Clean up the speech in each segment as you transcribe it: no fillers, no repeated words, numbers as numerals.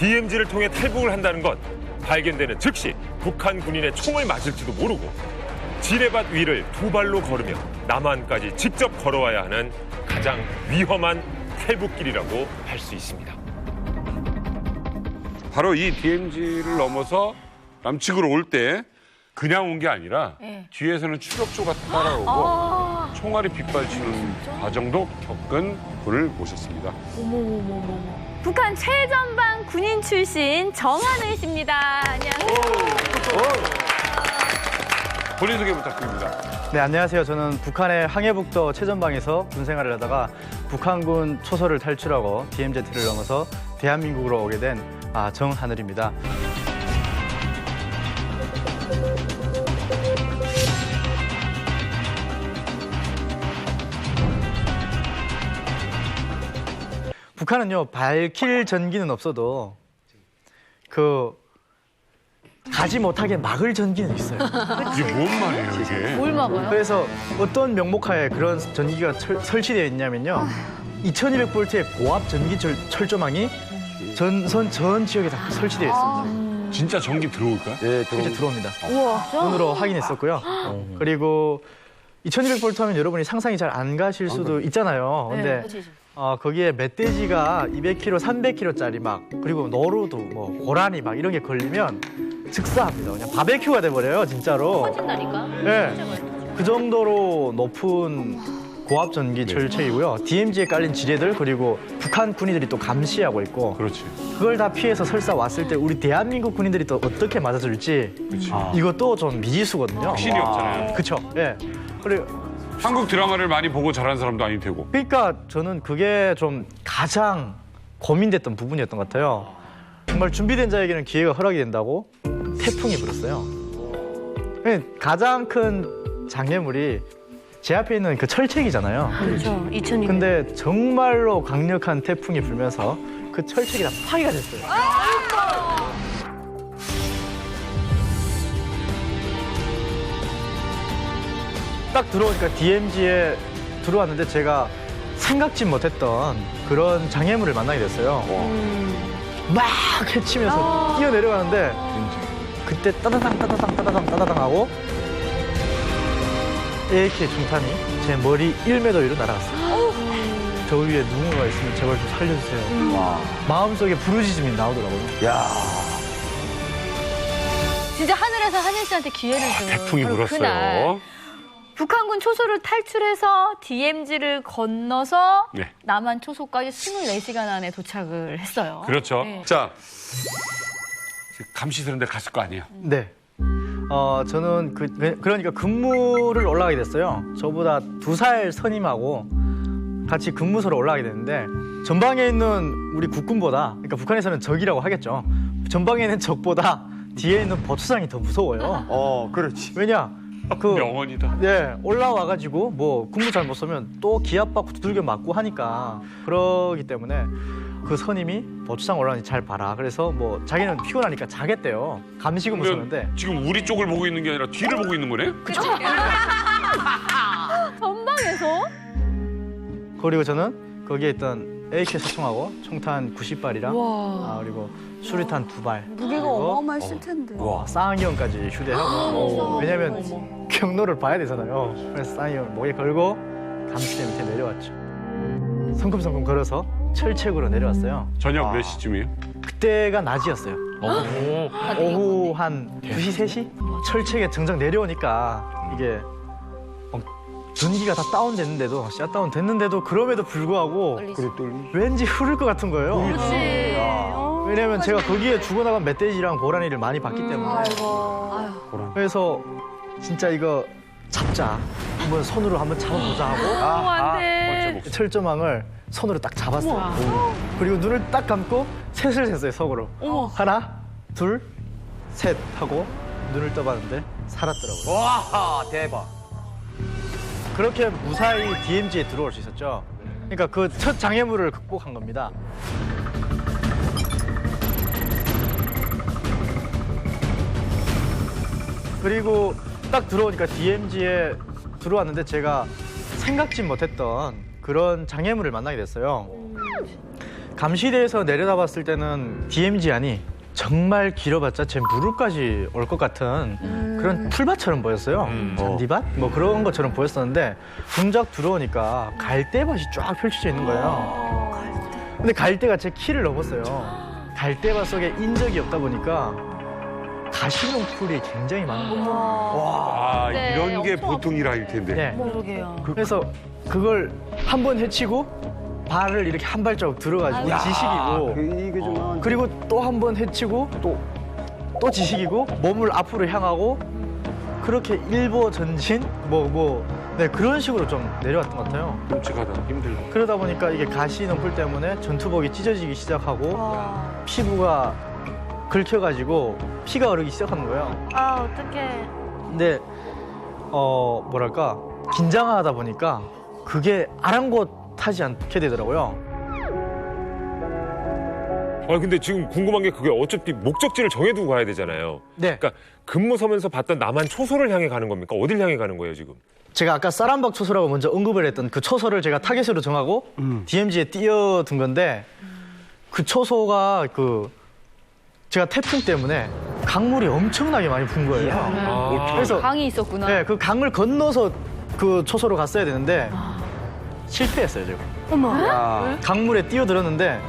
DMZ를 통해 탈북을 한다는 것, 발견되는 즉시 북한 군인의 총을 맞을지도 모르고 지뢰밭 위를 두 발로 걸으며 남한까지 직접 걸어와야 하는 가장 위험한 탈북길이라고 할 수 있습니다. 바로 이 DMZ를 넘어서 남측으로 올 때 그냥 온 게 아니라 뒤에서는 추격조가 따라오고 총알이 빗발치는 과정도 겪은 분을 모셨습니다. 북한 최전방 군인 출신 정한을 씨입니다. 안녕하세요. 본인 소개 부탁드립니다. 네, 안녕하세요. 저는 북한의 항해북도 최전방에서 군 생활을 하다가 북한군 초소를 탈출하고 DMZ를 넘어서 대한민국으로 오게 된 정하늘입니다. 북한은요, 밝힐 전기는 없어도 가지 못하게 막을 전기는 있어요. 이게 뭔 말이에요, 이게? 뭘 막아요? 그래서 어떤 명목하에 그런 전기가 설치되어 있냐면요. 2200V의 고압 전기 철조망이 전선 전 지역에 다 설치되어 있습니다. 진짜 전기 들어올까요? 네, 실제 들어옵니다. 우와. 눈으로 확인했었고요. 그리고 2200V 하면 여러분이 상상이 잘 안 가실 수도 있잖아요. 근데 거기에 멧돼지가 200kg, 300kg짜리 막 그리고 노루도 뭐 고라니 막 이런 게 걸리면 즉사합니다. 그냥 바베큐가 돼버려요, 진짜로. 터진다니까? 네, 그 정도로 높은 고압 전기 철책이고요. DMZ에 깔린 지뢰들 그리고 북한 군인들이 또 감시하고 있고 그렇지. 그걸 다 피해서 설사 왔을 때 우리 대한민국 군인들이 또 어떻게 맞아줄지 이것도 좀 미지수거든요. 확신이 없잖아요. 그렇죠. 예. 그리고 한국 드라마를 많이 보고 자란 사람도 아닐 테고. 그러니까 저는 그게 좀 가장 고민됐던 부분이었던 것 같아요. 정말 준비된 자에게는 기회가 허락이 된다고 태풍이 불었어요. 가장 큰 장애물이 제 앞에 있는 그 철책이잖아요. 그렇죠. 2002년. 근데 정말로 강력한 태풍이 불면서 그 철책이 다 파괴가 됐어요. 딱 들어오니까 DMZ에 들어왔는데 제가 생각지 못했던 그런 장애물을 만나게 됐어요. 막 헤치면서 뛰어 내려가는데 그때 따다당 따다당 따다당 따다당 하고 AK 중탄이 제 머리 1m 위로 날아갔어요. 저 위에 누군가가 있으면 제발 좀 살려주세요. 마음속에 부르짖음이 나오더라고요. 진짜 하늘에서 한일 씨한테 기회를 준 태풍이 바로 불었어요. 그날. 북한군 초소를 탈출해서 DMZ를 건너서 네. 남한 초소까지 24시간 안에 도착을 했어요. 그렇죠. 네. 자, 감시스러운 데 갔을 거 아니에요? 네. 저는 그러니까 근무를 올라가게 됐어요. 저보다 2살 선임하고 같이 근무소로 올라가게 됐는데 전방에 있는 우리 국군보다, 그러니까 북한에서는 적이라고 하겠죠. 전방에 있는 적보다 뒤에 있는 보초장이 더 무서워요. 그렇지. 왜냐? 명언이다. 네, 올라와가지고 뭐 군무 잘 못 쏘면 또 기압받고 두들겨 맞고 하니까 그러기 때문에 그 선임이 보초장 올라오니 잘 봐라. 그래서 뭐 자기는 피곤하니까 자겠대요. 감시고 못 쏘는데. 지금 우리 쪽을 보고 있는 게 아니라 뒤를 보고 있는 거네? 전방에서? 그리고 저는 거기에 있던 AK 사총하고 총탄 90발이랑 그리고 수류탄 2발. 무게가 어마어마했을 텐데. 쌍안경까지 휴대하고. 왜냐면 경로를 봐야 되잖아요. 그래서 쌍안경을 목에 걸고 감시대 밑에 내려왔죠. 성큼성큼 걸어서 철책으로 내려왔어요. 저녁 몇 시쯤이에요? 그때가 낮이었어요. 오후 한 2시, 3시? 철책에 정작 내려오니까 이게 전기가 다 다운됐는데도, 샷다운 됐는데도 그럼에도 불구하고 왠지 흐를 것 같은 거예요. 그렇지. 왜냐면 제가 거기에 죽어나간 멧돼지랑 고라니를 많이 봤기 때문에. 그래서 진짜 이거 잡자. 한번 손으로 한번 잡아보자 하고 안 돼. 철조망을 손으로 딱 잡았어요. 그리고 눈을 딱 감고 셋을 셌어요, 속으로. 하나, 둘, 셋 하고 눈을 떠봤는데 살았더라고요. 와, 대박. 그렇게 무사히 DMZ에 들어올 수 있었죠. 그러니까 그 첫 장애물을 극복한 겁니다. 그리고 딱 들어오니까 DMZ에 들어왔는데 제가 생각지 못했던 그런 장애물을 만나게 됐어요. 감시대에서 내려다봤을 때는 DMZ안이 정말 길어봤자 제 무릎까지 올 것 같은 그런 풀밭처럼 보였어요. 잔디밭? 뭐 그런 것처럼 보였었는데 정작 들어오니까 갈대밭이 쫙 펼쳐져 있는 거예요. 근데 갈대가 제 키를 넘었어요. 갈대밭 속에 인적이 없다 보니까 가시농풀이 굉장히 많은 거예요. 아, 네, 이런 게 엄청 보통 일 아닐 텐데. 네. 그러게요. 그래서 그걸 한 번 헤치고 발을 이렇게 한 발자국 들어가지고 지식이고 그리고 또 한 번 헤치고 또 지식이고 몸을 앞으로 향하고 그렇게 일보 전진 네, 그런 식으로 좀 내려왔던 것 같아요. 끔찍하다. 힘들다. 그러다 보니까 이게 가시농풀 때문에 전투복이 찢어지기 시작하고 피부가 긁혀가지고 피가 흐르기 시작하는 거예요. 아, 어떡해. 근데 뭐랄까 긴장하다 보니까 그게 아랑곳하지 않게 되더라고요. 근데 지금 궁금한 게 그게 어차피 목적지를 정해두고 가야 되잖아요. 네. 그러니까 근무 서면서 봤던 남한 초소를 향해 가는 겁니까? 어딜 향해 가는 거예요, 지금? 제가 아까 쌀한박 초소라고 먼저 언급을 했던 그 초소를 제가 타겟으로 정하고 DMZ에 띄어둔 건데 그 초소가 제가 태풍 때문에 강물이 엄청나게 많이 분 거예요. 그래서 강이 있었구나. 네, 그 강을 건너서 그 초소로 갔어야 되는데 실패했어요, 제가. 어머. 강물에 뛰어들었는데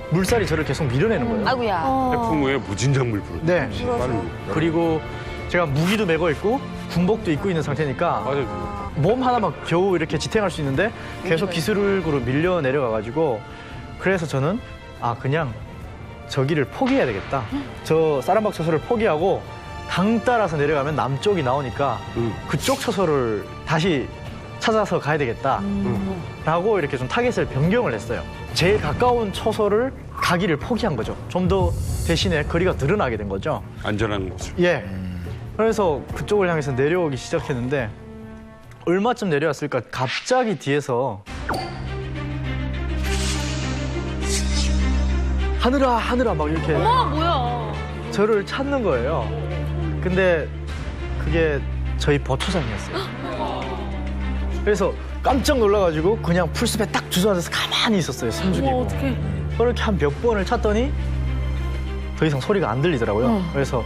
물살이 저를 계속 밀어내는 거예요. 아구야. 태풍 후에 무진장물 부르죠. 네. 빠르게. 그리고 제가 무기도 메고 있고 군복도 입고 있는 상태니까 맞아요. 몸 하나만 겨우 이렇게 지탱할 수 있는데 계속 기술으로 밀려 내려가가지고 그래서 저는 그냥 저기를 포기해야 되겠다. 저 쌀한박 초소를 포기하고 강 따라서 내려가면 남쪽이 나오니까 그쪽 초소를 다시 찾아서 가야 되겠다. 라고 이렇게 좀 타겟을 변경을 했어요. 제일 가까운 초소를 가기를 포기한 거죠. 좀 더 대신에 거리가 늘어나게 된 거죠. 안전한 곳을. 예. 그래서 그쪽을 향해서 내려오기 시작했는데 얼마쯤 내려왔을까 갑자기 뒤에서 하늘아 막 이렇게 뭐야. 저를 찾는 거예요. 근데 그게 저희 버초장이었어요. 그래서 깜짝 놀라가지고 그냥 풀숲에 딱 주저앉아서 가만히 있었어요. 숨죽이고. 어떡해. 그렇게 한 몇 번을 찾더니 더 이상 소리가 안 들리더라고요. 그래서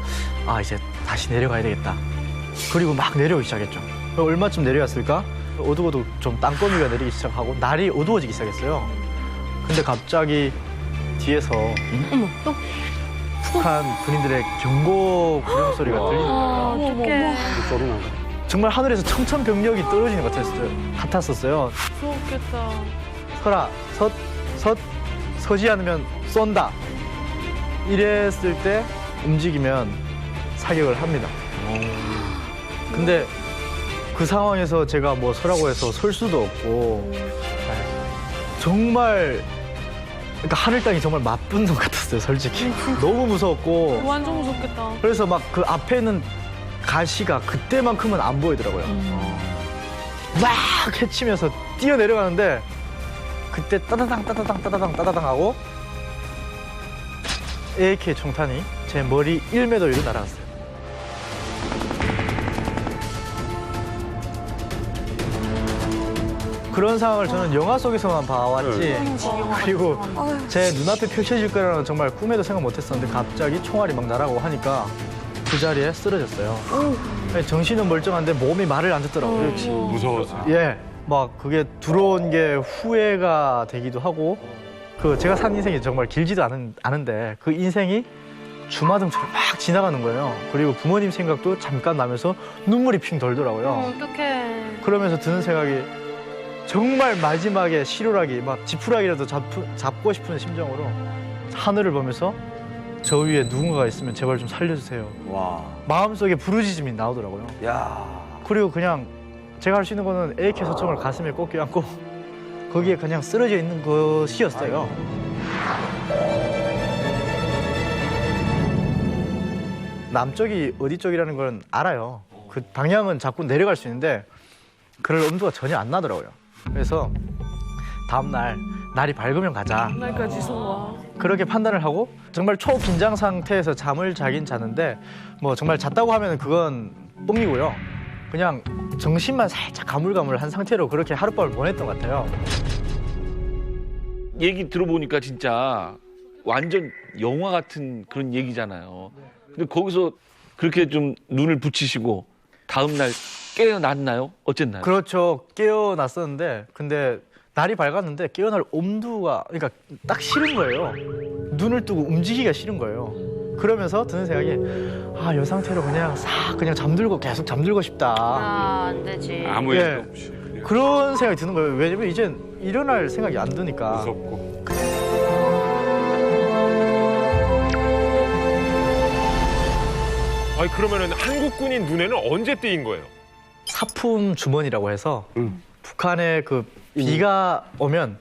이제 다시 내려가야 되겠다. 그리고 막 내려오기 시작했죠. 얼마쯤 내려왔을까? 어둑어둑 좀 땅거미가 내리기 시작하고 날이 어두워지기 시작했어요. 근데 갑자기 뒤에서 북한 군인들의 경고 구령 소리가 들리는 거예요. 어떡해. 정말 하늘에서 청천벽력이 떨어지는 것 같았었어요. 무섭겠다. 서라, 서지 않으면 쏜다. 이랬을 때 움직이면 사격을 합니다. 근데 그 상황에서 제가 뭐 서라고 해서 설 수도 없고 정말 그러니까 하늘 땅이 정말 맞붙는 것 같았어요, 솔직히. 너무 무서웠고. 완전 무섭겠다. 그래서 막 그 앞에 있는 가시가 그때만큼은 안 보이더라고요. 막 헤치면서 뛰어내려가는데 그때 따다당 하고 AK 총탄이 제 머리 1m 위로 날아갔어요. 그런 상황을 저는 영화 속에서만 봐왔지 그리고 제 눈앞에 펼쳐질 거라는 정말 꿈에도 생각 못했었는데 갑자기 총알이 막 날아가고 하니까 그 자리에 쓰러졌어요. 정신은 멀쩡한데 몸이 말을 안 듣더라고요. 무서워서. 예, 막 그게 들어온 게 후회가 되기도 하고 제가 산 인생이 정말 길지도 않은데 그 인생이 주마등처럼 막 지나가는 거예요. 그리고 부모님 생각도 잠깐 나면서 눈물이 핑 돌더라고요. 어떡해. 그러면서 드는 생각이 정말 마지막에 실오라기 막 지푸라기라도 잡고 싶은 심정으로 하늘을 보면서 저 위에 누군가가 있으면 제발 좀 살려주세요. 와. 마음속에 부르짖음이 나오더라고요. 야. 그리고 그냥 제가 할 수 있는 거는 AK 소총을 가슴에 꼭 껴안고 거기에 그냥 쓰러져 있는 것이었어요. 남쪽이 어디 쪽이라는 건 알아요. 그 방향은 자꾸 내려갈 수 있는데 그럴 엄두가 전혀 안 나더라고요. 그래서 다음날 날이 밝으면 가자. 날까지 속아. 그렇게 판단을 하고 정말 초긴장 상태에서 잠을 자긴 자는데 뭐 정말 잤다고 하면 그건 뻥이고요. 그냥 정신만 살짝 가물가물한 상태로 그렇게 하룻밤을 보냈던 것 같아요. 얘기 들어보니까 진짜 완전 영화 같은 그런 얘기잖아요. 근데 거기서 그렇게 좀 눈을 붙이시고 다음날 깨어났나요? 어쨌나요? 그렇죠. 깨어났었는데 근데 날이 밝았는데 깨어날 엄두가 그러니까 딱 싫은 거예요. 눈을 뜨고 움직이기가 싫은 거예요. 그러면서 드는 생각이 아, 이 상태로 그냥 싹 그냥 잠들고 계속 잠들고 싶다. 아, 안 되지. 아무 예. 일도 없이 그냥 그런 생각이 드는 거예요. 왜냐면 이젠 일어날 생각이 안 드니까. 무섭고. 아니 그러면은 한국군인 눈에는 언제 띄인 거예요? 사품 주머니라고 해서 북한에 그 비가 오면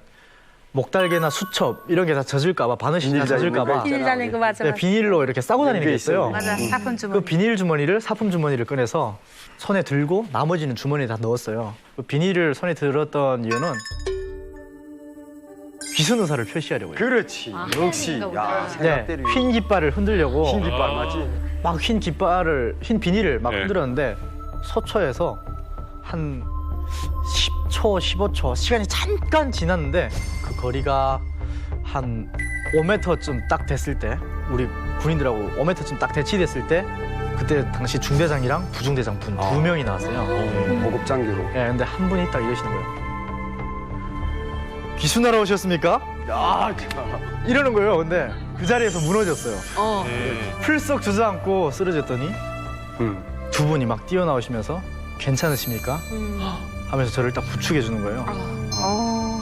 목달개나 수첩 이런 게 다 젖을까봐 바느질이나 젖을까봐 비닐 달린 거 맞아. 네, 비닐로 이렇게 싸고 다니는 게 있어요. 맞아. 사품 그 주머니. 비닐 주머니를 사품 주머니를 꺼내서 손에 들고 나머지는 주머니에 다 넣었어요. 그 비닐을 손에 들었던 이유는 귀순 의사를 표시하려고요. 그렇지. 역시. 야, 네, 흰 깃발을 흔들려고 흰 깃발 맞지? 막 흰 비닐을 막 네. 흔들었는데 서초에서 한 10초, 15초 시간이 잠깐 지났는데 그 거리가 한 5m쯤 딱 됐을 때 우리 군인들하고 5m쯤 딱 대치됐을 때 그때 당시 중대장이랑 부중대장 분 두 명이 나왔어요. 보급 장교로. 예, 근데 한 분이 딱 이러시는 거예요. 귀순하러 오셨습니까? 야, 이러는 거예요. 근데 그 자리에서 무너졌어요. 풀썩 주저앉고 쓰러졌더니 두 분이 막 뛰어나오시면서 괜찮으십니까? 하면서 저를 딱 부축해 주는 거예요.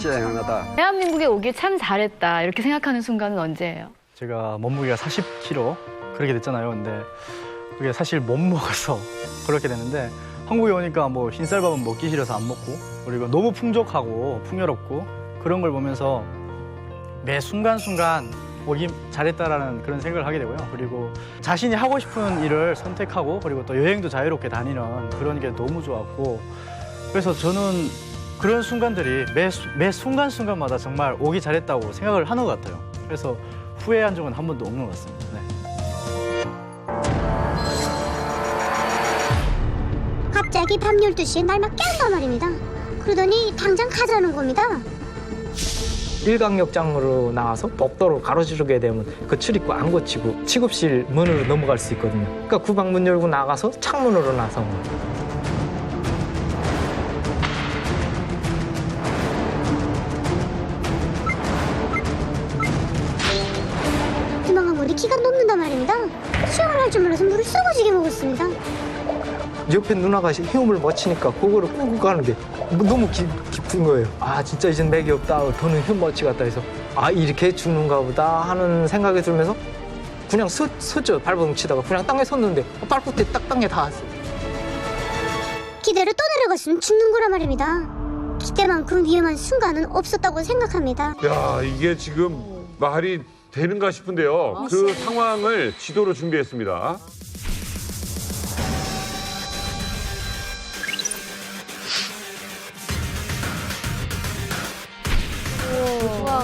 쨍하다. 대한민국에 오길 참 잘했다. 이렇게 생각하는 순간은 언제예요? 제가 몸무게가 40kg 그렇게 됐잖아요. 근데 그게 사실 못 먹어서 그렇게 됐는데 한국에 오니까 뭐 흰쌀밥은 먹기 싫어서 안 먹고 그리고 너무 풍족하고 풍요롭고 그런 걸 보면서 매 순간순간 오기 잘했다라는 그런 생각을 하게 되고요. 그리고 자신이 하고 싶은 일을 선택하고 그리고 또 여행도 자유롭게 다니는 그런 게 너무 좋았고 그래서 저는 그런 순간들이 매 순간순간마다 정말 오기 잘했다고 생각을 하는 것 같아요. 그래서 후회한 적은 한 번도 없는 것 같습니다. 네. 갑자기 밤 12시에 날 막 깬단 말입니다. 그러더니 당장 가자는 겁니다. 일광욕장으로 나와서 복도로 가로지르게 되면 그 출입구 안 고치고 취급실 문으로 넘어갈 수 있거든요. 그러니까 구방 문 열고 나가서 창문으로 나서 도망가면 우리 키가 높는단 말입니다. 수영을 할 줄 몰라서 물을 쏘고지게 먹었습니다. 옆에 누나가 헤엄을 못 치니까 그거를 끌고 가는 게 너무 깊은 거예요. 아 진짜 이젠 맥이 없다. 더는 헤엄 못 치겠다 해서 아 이렇게 죽는가 보다 하는 생각이 들면서 그냥 섰죠. 발버둥 치다가 그냥 땅에 섰는데 발끝에 딱 땅에 닿았어요. 기대로 또 내려갔으면 죽는 거란 말입니다. 기대만큼 위험한 순간은 없었다고 생각합니다. 야, 이게 지금 말이 되는가 싶은데요. 그 상황을 지도로 준비했습니다.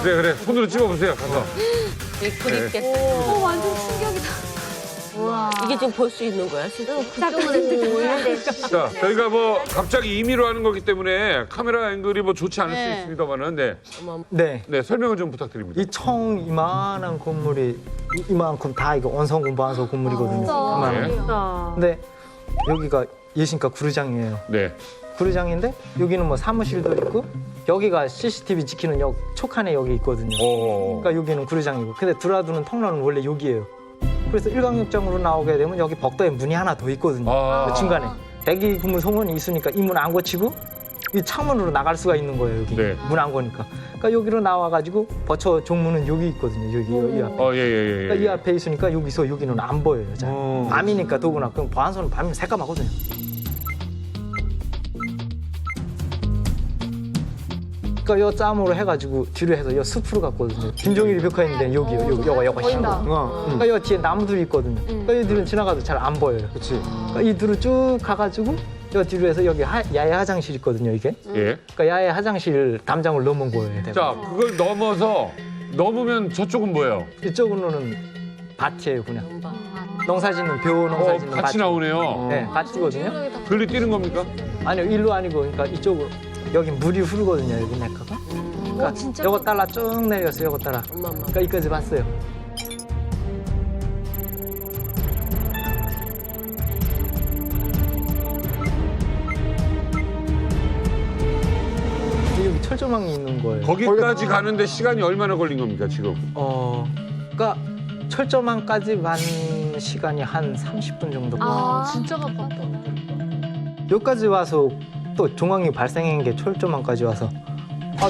그래. 손으로 찍어보세요, 가서. 완전 충격이다. 이게 지금 볼 수 있는 거야, 진짜? 자, 저희가 뭐 갑자기 임의로 하는 거기 때문에 카메라 앵글이 뭐 좋지 않을 수 있습니다만은, 네, 설명을 좀 부탁드립니다. 이 청 이만한 건물이 이만큼 다 이거 원성 공부하서 건물이거든요. 이만한. 근데 여기가 예신가 구르장이에요. 네. 구르장인데 여기는 뭐 사무실도 있고 여기가 CCTV 지키는 촉한에 여기 있거든요. 그러니까 여기는 구르장이고 근데 들어와두는 통로는 원래 여기예요. 그래서 일광욕장으로 나오게 되면 여기 복도에 문이 하나 더 있거든요. 중간에 대기 근무 소문이 있으니까 이 문 안 고치고 이 창문으로 나갈 수가 있는 거예요. 여기 네. 문 안 거니까. 그러니까 여기로 나와가지고 버처 종문은 여기 있거든요. 여기 이 앞에. 예. 그러니까 이 앞에 있으니까 여기는 안 보여요. 잘. 밤이니까 더구나 그럼 보안소는 밤이면 새까맣거든요. 그러니까 요 짬으로 해가지고 뒤로 해서 요 숲으로 갔거든요. 김종일이 벽화있는데 여기요. 요거 보인다. 그러니까 요 뒤에 나무들이 있거든요. 그러니까 이 둘은 지나가도 잘 안 보여요. 그렇지. 그러니까 이 둘을 쭉 가가지고 요 뒤로 해서 여기 야외 화장실 있거든요. 이게. 예. 그러니까 야외 화장실 담장을 넘은 거예요. 자, 그걸 넘으면 저쪽은 뭐예요? 이쪽으로는 밭이에요, 그냥. 농사 짓는 벼 농사 짓는 같이 밭. 나오네요. 네, 밭이거든요. 글리 뛰는 겁니까? 아니요, 일로 아니고 그러니까 이쪽으로 여기 물이 흐르거든요, 여기 메카가. 그러니까 요거 따라 쭉 내렸어요. 요거 따라. 그러니까 이까지 봤어요. 여기 철조망이 있는 거예요. 거기까지 가는데 시간이 얼마나 걸린 겁니까 지금? 그러니까 철조망까지 간 시간이 한 30분 정도. 진짜 가깝다. 여기까지 와서 또 종황이 발생한 게 철조망까지 와서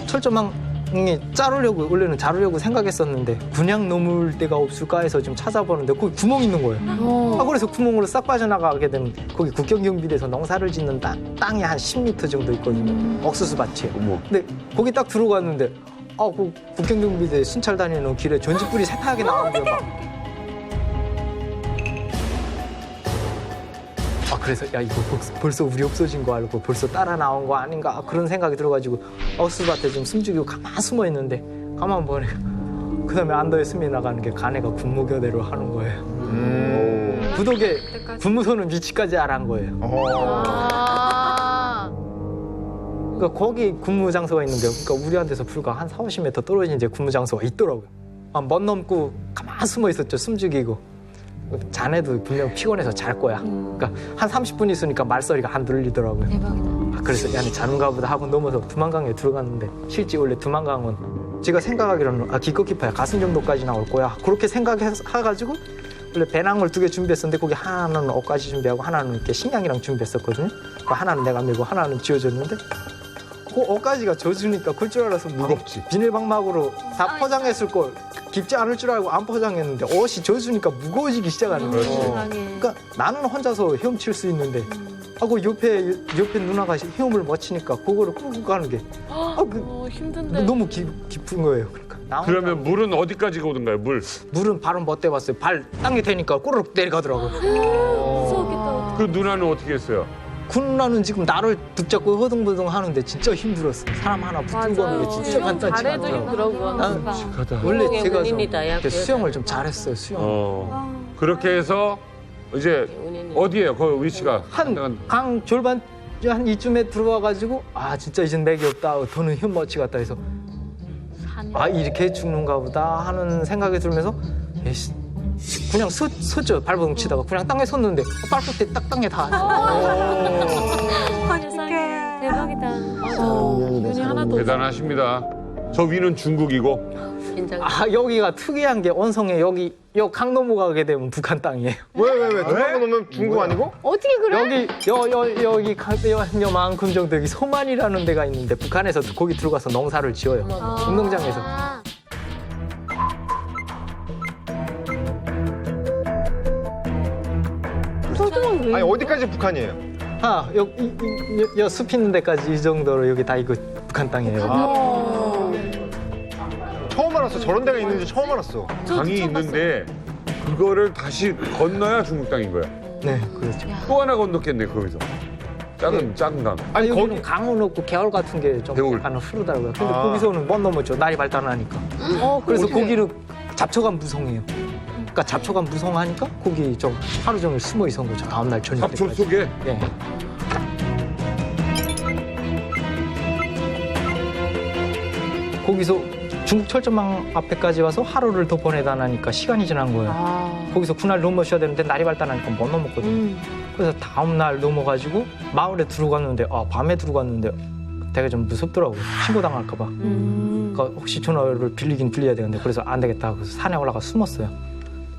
철조망이 자르려고 원래는 자르려고 생각했었는데 그냥 넘을 데가 없을까 해서 좀 찾아보는데 거기 구멍이 있는 거예요. 그래서 구멍으로 싹 빠져나가게 되면 거기 국경경비대에서 농사를 짓는 땅이 한 10m 정도 있거든요. 옥수수 밭이에요. 근데 거기 딱 들어갔는데 그 국경경비대 순찰 다니는 길에 전지불이 새하얗게 나오는 거예요. 막. 그래서 야 이거 벌써 우리 없어진 거 알고 벌써 따라 나온 거 아닌가 그런 생각이 들어가지고 옥수수밭에 좀 숨죽이고 가만 숨어 있는데 가만 보니까 그다음에 안도에 숨이 나가는 게 가네가 군무교대로 하는 거예요. 구독에 군무소는 위치까지 알아한 거예요. 그러니까 거기 군무 장소가 있는 게 그러니까 우리한테서 불과 한 40~50m 떨어진 이제 군무 장소가 있더라고요. 먼 넘고 가만 숨어 있었죠. 숨죽이고. 자네도 분명 피곤해서 잘 거야. 그러니까 한 30분 있으니까 말소리가 안 들리더라고요. 대박이다. 그래서 야네 자는가 보다 하고 넘어서 두만강에 들어갔는데 실제 원래 두만강은 제가 생각하기로는 기껏 깊어야 가슴 정도까지 나올 거야. 그렇게 생각해가지고 원래 배낭을 2개 준비했었는데 거기 하나는 옷까지 준비하고 하나는 이렇게 식량이랑 준비했었거든요. 그 하나는 내가 메고 하나는 지어줬는데 그 옷까지가 젖으니까 그럴 줄 알아서 무겁지. 비닐방막으로 다 포장했을 걸 깊지 않을 줄 알고 안 포장했는데 옷이 젖으니까 무거워지기 시작하는 거예요. 그러니까 나는 혼자서 헤엄칠 수 있는데 그 옆에 누나가 헤엄을 못 치니까 그거를 끌고 가는 게 힘든데. 너무 깊은 거예요. 그러니까 그러면 물은 어디까지 오던가요? 물은 발은 못 대봤어요. 발 땅에 대니까 꼬르륵 내려가더라고요. 무서웠겠다. 그 누나는 어떻게 했어요? 그 누나는 지금 나를 붙잡고 허둥허둥 하는데 진짜 힘들었어. 사람 하나 붙들고 하는 게 진짜 간단치 잘해도 않더라고요. 힘들어. 원래 운동의 제가 문인이다, 야, 그때 수영을 좀 잘했어요. 수영. 그렇게 해서 이제 어디예요? 그 위치가? 한 강 절반 한 이쯤에 들어와가지고 진짜 이젠 맥이 없다. 더는 힘못 치겠다 해서 이렇게 죽는가 보다 하는 생각이 들면서 그냥 섰죠. 발버둥 치다가 그냥 땅에 섰는데 발끝에 딱 땅에 닿았어요. 세상에. 대박이다. 운이 하나도 대단하십니다. 저 위는 중국이고. 긴장. 여기가 특이한 게 원성에 요 강 넘어가게 되면 북한 땅이에요. 왜? 두만강 넘으면 중국 아니고? 어떻게 그래? 여기 요만큼 정도 여기 소만이라는 데가 있는데 북한에서 거기 들어가서 농사를 지어요. 운동장에서. 아니 어디까지 북한이에요? 요 숲 있는 데까지 이 정도로 여기 다 이거 북한 땅이에요. 처음 알았어. 저런 데가 있는지 처음 알았어. 강이 있는데 그거를 다시 건너야 중국 땅인 거야. 네, 그렇죠. 또 하나 건넜겠네 거기서. 작은 강. 아니 여기는 강은 없고 개울 같은 게 좀 개울. 약간 흐르더라고요. 근데 거기서는 못 넘었죠. 날이 발달하니까. 그래서 거기는 잡초가 무성해요. 그러니까 잡초가 무성하니까 거기 좀 하루 종일 숨어 있었던 거죠. 다음날 저녁 잡초 때까지. 속에? 예. 거기서 중국 철조망 앞에까지 와서 하루를 더 보내다나니까 시간이 지난 거예요. 거기서 그날 넘어셔야 되는데 날이 발달하니까 못 넘었거든요. 그래서 다음날 넘어가지고 마을에 들어갔는데 밤에 들어갔는데 되게 좀 무섭더라고요. 신고당할까 봐. 그러니까 혹시 전화를 빌리긴 빌려야 되는데 그래서 안 되겠다 하고 산에 올라가 숨었어요.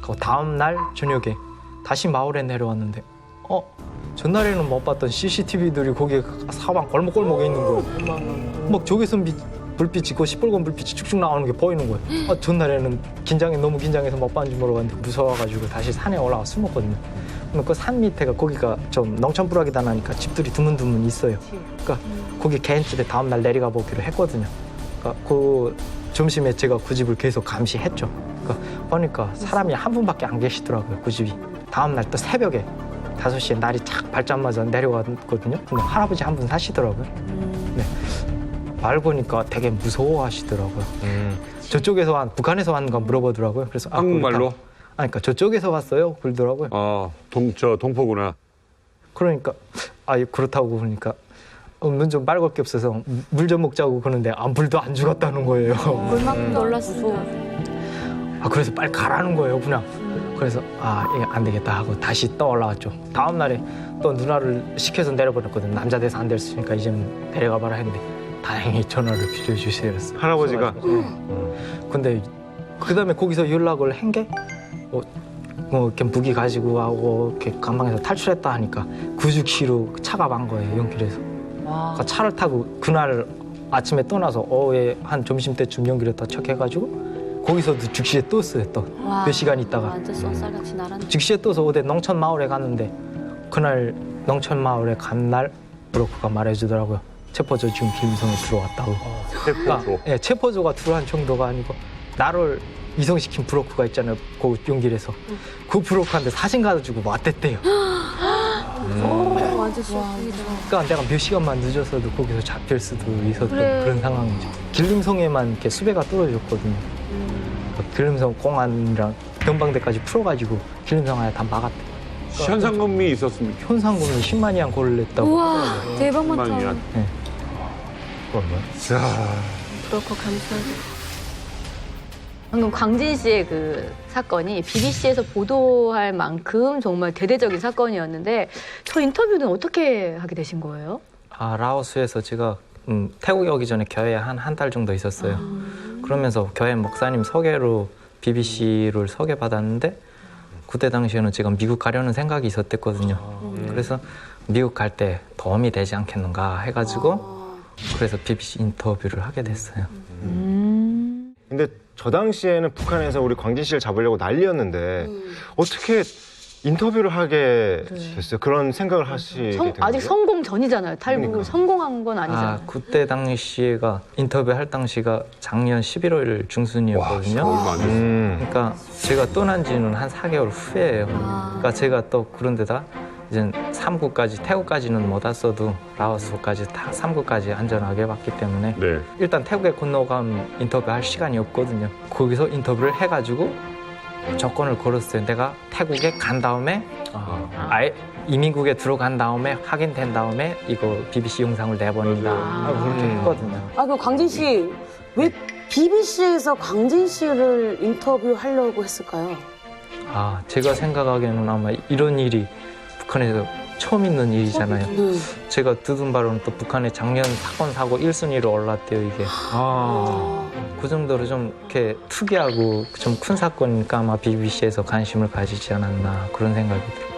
그 다음날 저녁에 다시 마을에 내려왔는데 전날에는 못 봤던 CCTV들이 거기에 사방 골목골목에 있는 거예요. 막 저기서 불빛이 그 시뻘건 불빛이 쭉쭉 나오는 게 보이는 거예요. 전날에는 너무 긴장해서 못 봤는지 모르겠는데 무서워가지고 다시 산에 올라가 숨었거든요. 그 산 밑에가 거기가 좀 농촌부락이다 나니까 집들이 드문드문 있어요. 그러니까 거기 개인집에 다음날 내려가 보기로 했거든요. 그러니까 그 점심에 제가 그 집을 계속 감시했죠. 그러니까 보니까 사람이 한 분밖에 안 계시더라고요. 그 집이. 다음날 또 새벽에 5시에 날이 착 밝자마자 내려갔거든요. 근데 할아버지 한 분 사시더라고요. 네. 말 보니까 되게 무서워하시더라고요. 저쪽에서 북한에서 왔는가 물어보더라고요. 그래서 한국말로? 그러니까 저쪽에서 왔어요. 그러더라고요. 동포구나. 그러니까 그렇다고 그러니까 문 좀 빨갈 게 없어서 물 좀 먹자고 그러는데 물도 안 주겠다는 거예요. 물만큼 놀랐어. 그래서 빨리 가라는 거예요, 그냥. 그래서 이게 안 되겠다 하고 다시 떠 올라왔죠. 다음 날에 또 누나를 시켜서 내려보냈거든요. 남자 돼서 안 될 수 있으니까 이제 내려가 봐라 했는데 다행히 전화를 주셔주세요. 할아버지가? 근데 그다음에 거기서 연락을 한 게 이렇게 무기 가지고 하고 이렇게 감방에서 탈출했다 하니까 90km 차가 만 거예요, 연길에서. 그러니까 차를 타고 그날 아침에 떠나서 오후에 한 점심때쯤 연길에 도착해가지고 거기서도 즉시에 떴어요, 또. 몇 시간 있다가. 완전 쏜살같이 날았네. 즉시에 떠서 어디 농촌 마을에 갔는데 그날 농촌 마을에 간 날 브로커가 말해주더라고요. 체포조 지금 김성에 들어왔다고. 체포조? 네, 체포조가 들어간 정도가 아니고 나를 이송시킨 브로커가 있잖아요, 그 용길에서. 그 브로커한테 사진 가져주고 왔댔대요. 완전 쇼킹이다. 그러니까 내가 몇 시간만 늦었어도 거기서 잡힐 수도 있었던 그런 상황이죠. 길림성에만 이렇게 수배가 떨어졌거든요. 길림성 공안이랑 경방대까지 풀어가지고 길림성 안에 다 막았대. 현상금이 있었습니까? 현상금이 10만 이안 고를 냈다고. 우와, 대박 많다. 10만 이안. 네. 브로커 감사하죠. 방금 광진 씨의 그 사건이 BBC에서 보도할 만큼 정말 대대적인 사건이었는데 저 인터뷰는 어떻게 하게 되신 거예요? 라오스에서 제가 태국에 오기 전에 교회에 한 달 정도 있었어요. 그러면서 교회 목사님 소개로 BBC를 소개받았는데 그때 당시에는 제가 미국 가려는 생각이 있었댔거든요. 그래서 미국 갈 때 도움이 되지 않겠는가 해가지고 그래서 BBC 인터뷰를 하게 됐어요. 근데 저 당시에는 북한에서 우리 광진 씨를 잡으려고 난리였는데 어떻게 인터뷰를 하게 됐어요? 그런 생각을 하시게 된 거예요? 아직 성공 전이잖아요. 탈북을 그러니까. 성공한 건 아니잖아요. 그때 당시가 인터뷰할 당시가 작년 11월 중순이었거든요. 얼마 안 됐어요. 그러니까 제가 떠난 지는 한 4개월 후예요. 그러니까 제가 또 그런데다 이제 3구까지 태국까지는 못 왔어도 라오스까지 다 3구까지 안전하게 왔기 때문에 네. 일단 태국에 건너가면 인터뷰할 시간이 없거든요. 거기서 인터뷰를 해가지고 조건을 걸었어요. 내가 태국에 간 다음에 아예 이민국에 들어간 다음에 확인된 다음에 이거 BBC 영상을 내보낸다 하고 그렇게 했거든요. 그럼 광진 씨, 왜 BBC에서 광진 씨를 인터뷰하려고 했을까요? 제가 생각하기에는 아마 이런 일이 북한에서 처음 있는 일이잖아요. 제가 듣은 바로는 또 북한의 작년 사건 사고 1순위로 올랐대요, 이게. 그 정도로 좀 이렇게 특이하고 좀 큰 사건이니까 아마 BBC에서 관심을 가지지 않았나 그런 생각이 들어요.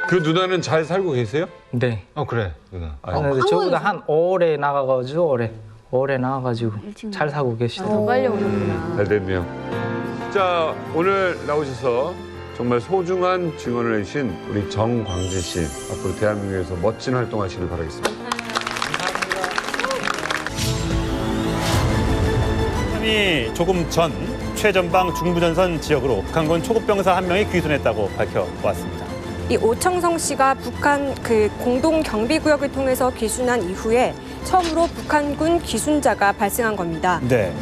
그 누나는 잘 살고 계세요? 네. 그래 누나. 근데 저보다 한 5월에 나가가지고 올해 나와가지고 잘 살고 계시더라고요. 빨리 오셨구나. 잘 됐네요. 자, 오늘 나오셔서 정말 소중한 증언을 해주신 우리 정광진 씨. 앞으로 대한민국에서 멋진 활동하시길 바라겠습니다. 북한이 조금 전 최전방 중부전선 지역으로 북한군 초급병사 한 명이 귀순했다고 밝혀왔습니다. 이 오청성 씨가 북한 공동 경비구역을 통해서 귀순한 이후에 처음으로 북한군 귀순자가 발생한 겁니다. 네.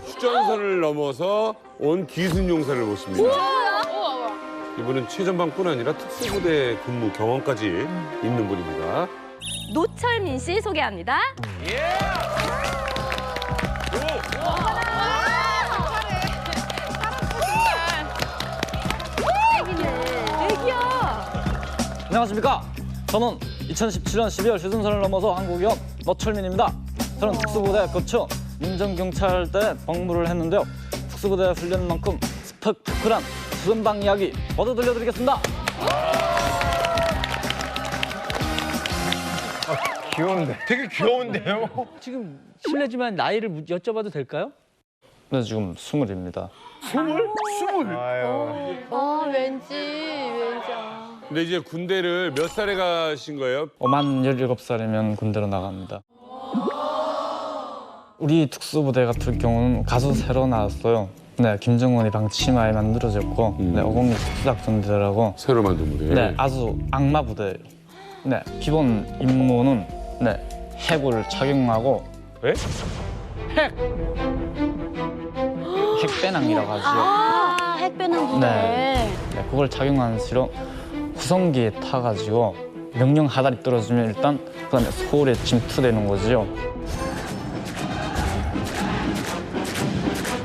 휴전선을 넘어서 온 기순용사를 모십니다. 이분은 최전방뿐 아니라 특수부대 근무 경험까지 있는 분입니다. 노철민 씨 소개합니다. 안녕하십니까. 저는 2017년 12월 휴전선을 넘어서 한국에 온 노철민입니다. 저는 특수부대 거쳐 민정경찰대 복무를 했는데요. 특수부대 훈련만큼 스펙타클한 수전방 이야기 모두 들려드리겠습니다. 귀여운데. 되게 귀여운데요? 지금 실례지만 나이를 여쭤봐도 될까요? 네, 지금 20입니다. 스물? 왠지. 근데 이제 군대를 몇 살에 가신 거예요? 만 17살이면 군대로 나갑니다. 우리 특수부대 같은 경우는 가수 새로 나왔어요. 네, 김정은이랑 치마에 만들어졌고, 네, 어공리 특수작전대라고. 새로 만든 부대. 네, 아주 악마 부대예요. 네, 기본 임무는 네, 핵을 착용하고. 에? 핵배낭이라고 하죠. 햇볕난 부대. 네, 그걸 착용하는 시로 후성기에 타가지고 명령 하달이 떨어지면 일단 그다음에 서울에 침투되는 거죠.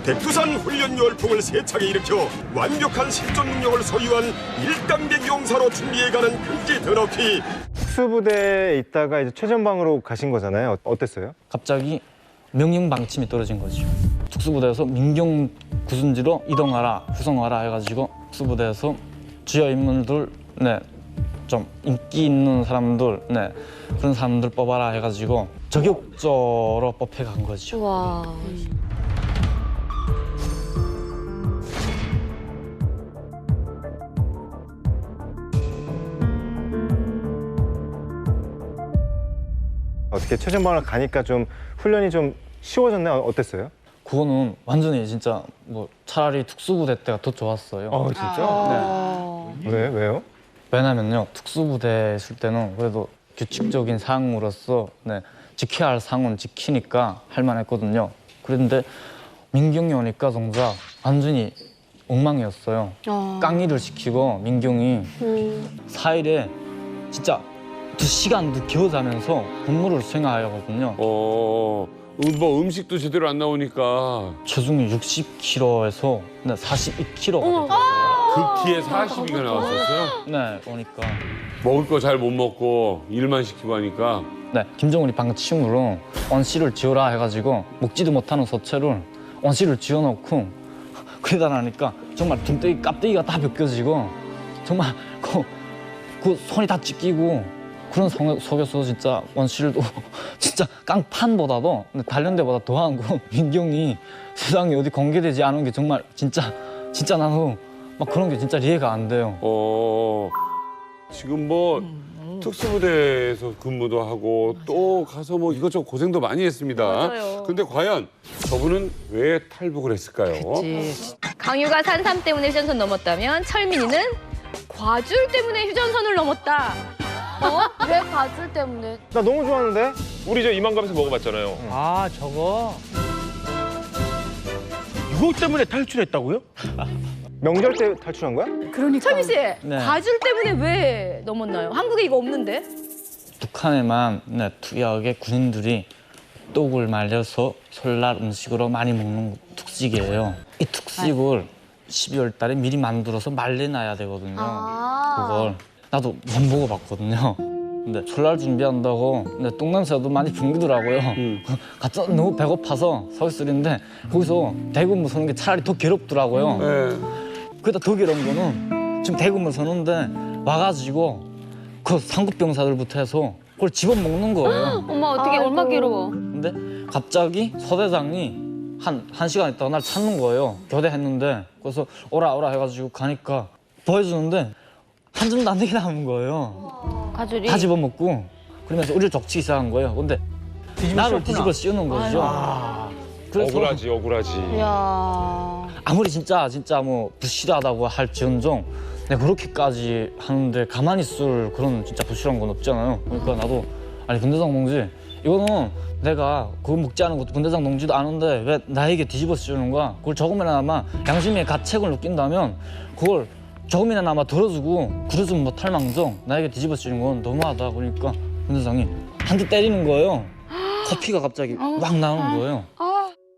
백두산 훈련 열풍을 세차게 일으켜 완벽한 실전 능력을 소유한 일당백 용사로 준비해가는 금지 드럭키. 특수부대에 있다가 이제 최전방으로 가신 거잖아요. 어땠어요? 갑자기 명령 방침이 떨어진 거죠. 특수부대에서 민경 구순지로 이동하라, 후송하라 해가지고 특수부대에서 주요 인물들, 네, 좀 인기 있는 사람들, 네, 그런 사람들 뽑아라 해가지고 저격조로 뽑혀간 거죠. 와. 어떻게 최전방을 가니까 좀 훈련이 좀 쉬워졌나요? 어땠어요? 그거는 완전히 진짜 뭐 차라리 특수부대 때가 더 좋았어요. 진짜? 네. 왜요? 왜냐면요, 특수부대에 있을 때는 그래도 규칙적인 사항으로서 네, 지켜야 할 사항은 지키니까 할만했거든요. 그런데 민경이 오니까 정작 완전히 엉망이었어요. 깡일을 시키고 민경이 4일에 진짜 2시간도 겨우 자면서 근무를 수행해야 하거든요. 뭐 음식도 제대로 안 나오니까 체중이 60kg에서 42kg가 됐어요. 극기에 40이가 나왔었어요? 네, 그러니까 먹을 거 잘 못 먹고 일만 시키고 하니까. 네, 김정은이 방침으로 원씨를 지어라 해가지고 먹지도 못하는 서체를 원씨를 지어놓고 그러다 나니까 정말 등대기 깝대기가 다 벗겨지고 정말 그 손이 다 찢기고 그런 속에서 진짜 원실도 진짜 깡판보다도 단련대보다 더한 거 민경이 세상에 어디 공개되지 않은 게 정말 진짜 나도 막 그런 게 진짜 이해가 안 돼요. 지금 뭐 특수부대에서 근무도 하고 또 가서 뭐 이것저것 고생도 많이 했습니다. 맞아요. 근데 과연 저분은 왜 탈북을 했을까요? 강유가 산삼 때문에 휴전선 넘었다면 철민이는 과줄 때문에 휴전선을 넘었다. 왜 과줄 때문에? 나 너무 좋았는데? 우리 저 이만감에서 먹어봤잖아요. 아, 저거. 이거 때문에 탈출했다고요? 명절 때 탈출한 거야? 그러니까. 철민 씨, 네. 과줄 때문에 왜 넘었나요? 한국에 이거 없는데? 북한에만 특이하게 군인들이 떡을 말려서 설날 음식으로 많이 먹는 특식이에요. 이 특식을 12월 달에 미리 만들어서 말려놔야 되거든요. 그걸 나도 못 먹어봤거든요. 근데 설날 준비한다고 똥냄새도 많이 풍기더라고요. 갑자기 너무 배고파서 서 있으는데 거기서 대구무 서는 게 차라리 더 괴롭더라고요. 그러다 더 괴로운 거는 지금 대구무 서는데 와가지고 그 상급병사들부터 해서 그걸 집어먹는 거예요. 엄마 어떻게 얼마 괴로워. 근데 갑자기 서대장이 한 시간 있다가 날 찾는 거예요. 교대했는데 그래서 오라 해가지고 가니까 보여주는데 한 점도 안 되게 남은 거예요. 과줄이? 다 집어먹고 그러면서 우리를 적치기 시작한 거예요. 근데 나를 뒤집어 씌우는 거죠. 그래서 억울하지. 이야. 아무리 진짜 뭐 부실하다고 할지언정 내가 그렇게까지 하는데 가만히 있을 그런 진짜 부실한 건 없잖아요. 그러니까 나도 아니 분대장 동지 이거는 내가 그거 먹지 않은 것도 분대장 동지도 아는데 왜 나에게 뒤집어 씌우는 거야? 그걸 조금이나마 양심의 가책을 느낀다면 그걸 조금이나마 덜어주고 그러주면 뭐 탈망정 나에게 뒤집어 씌우는 건 너무하다. 그러니까 분대장이 한 대 때리는 거예요. 커피가 갑자기 막 나오는 거예요.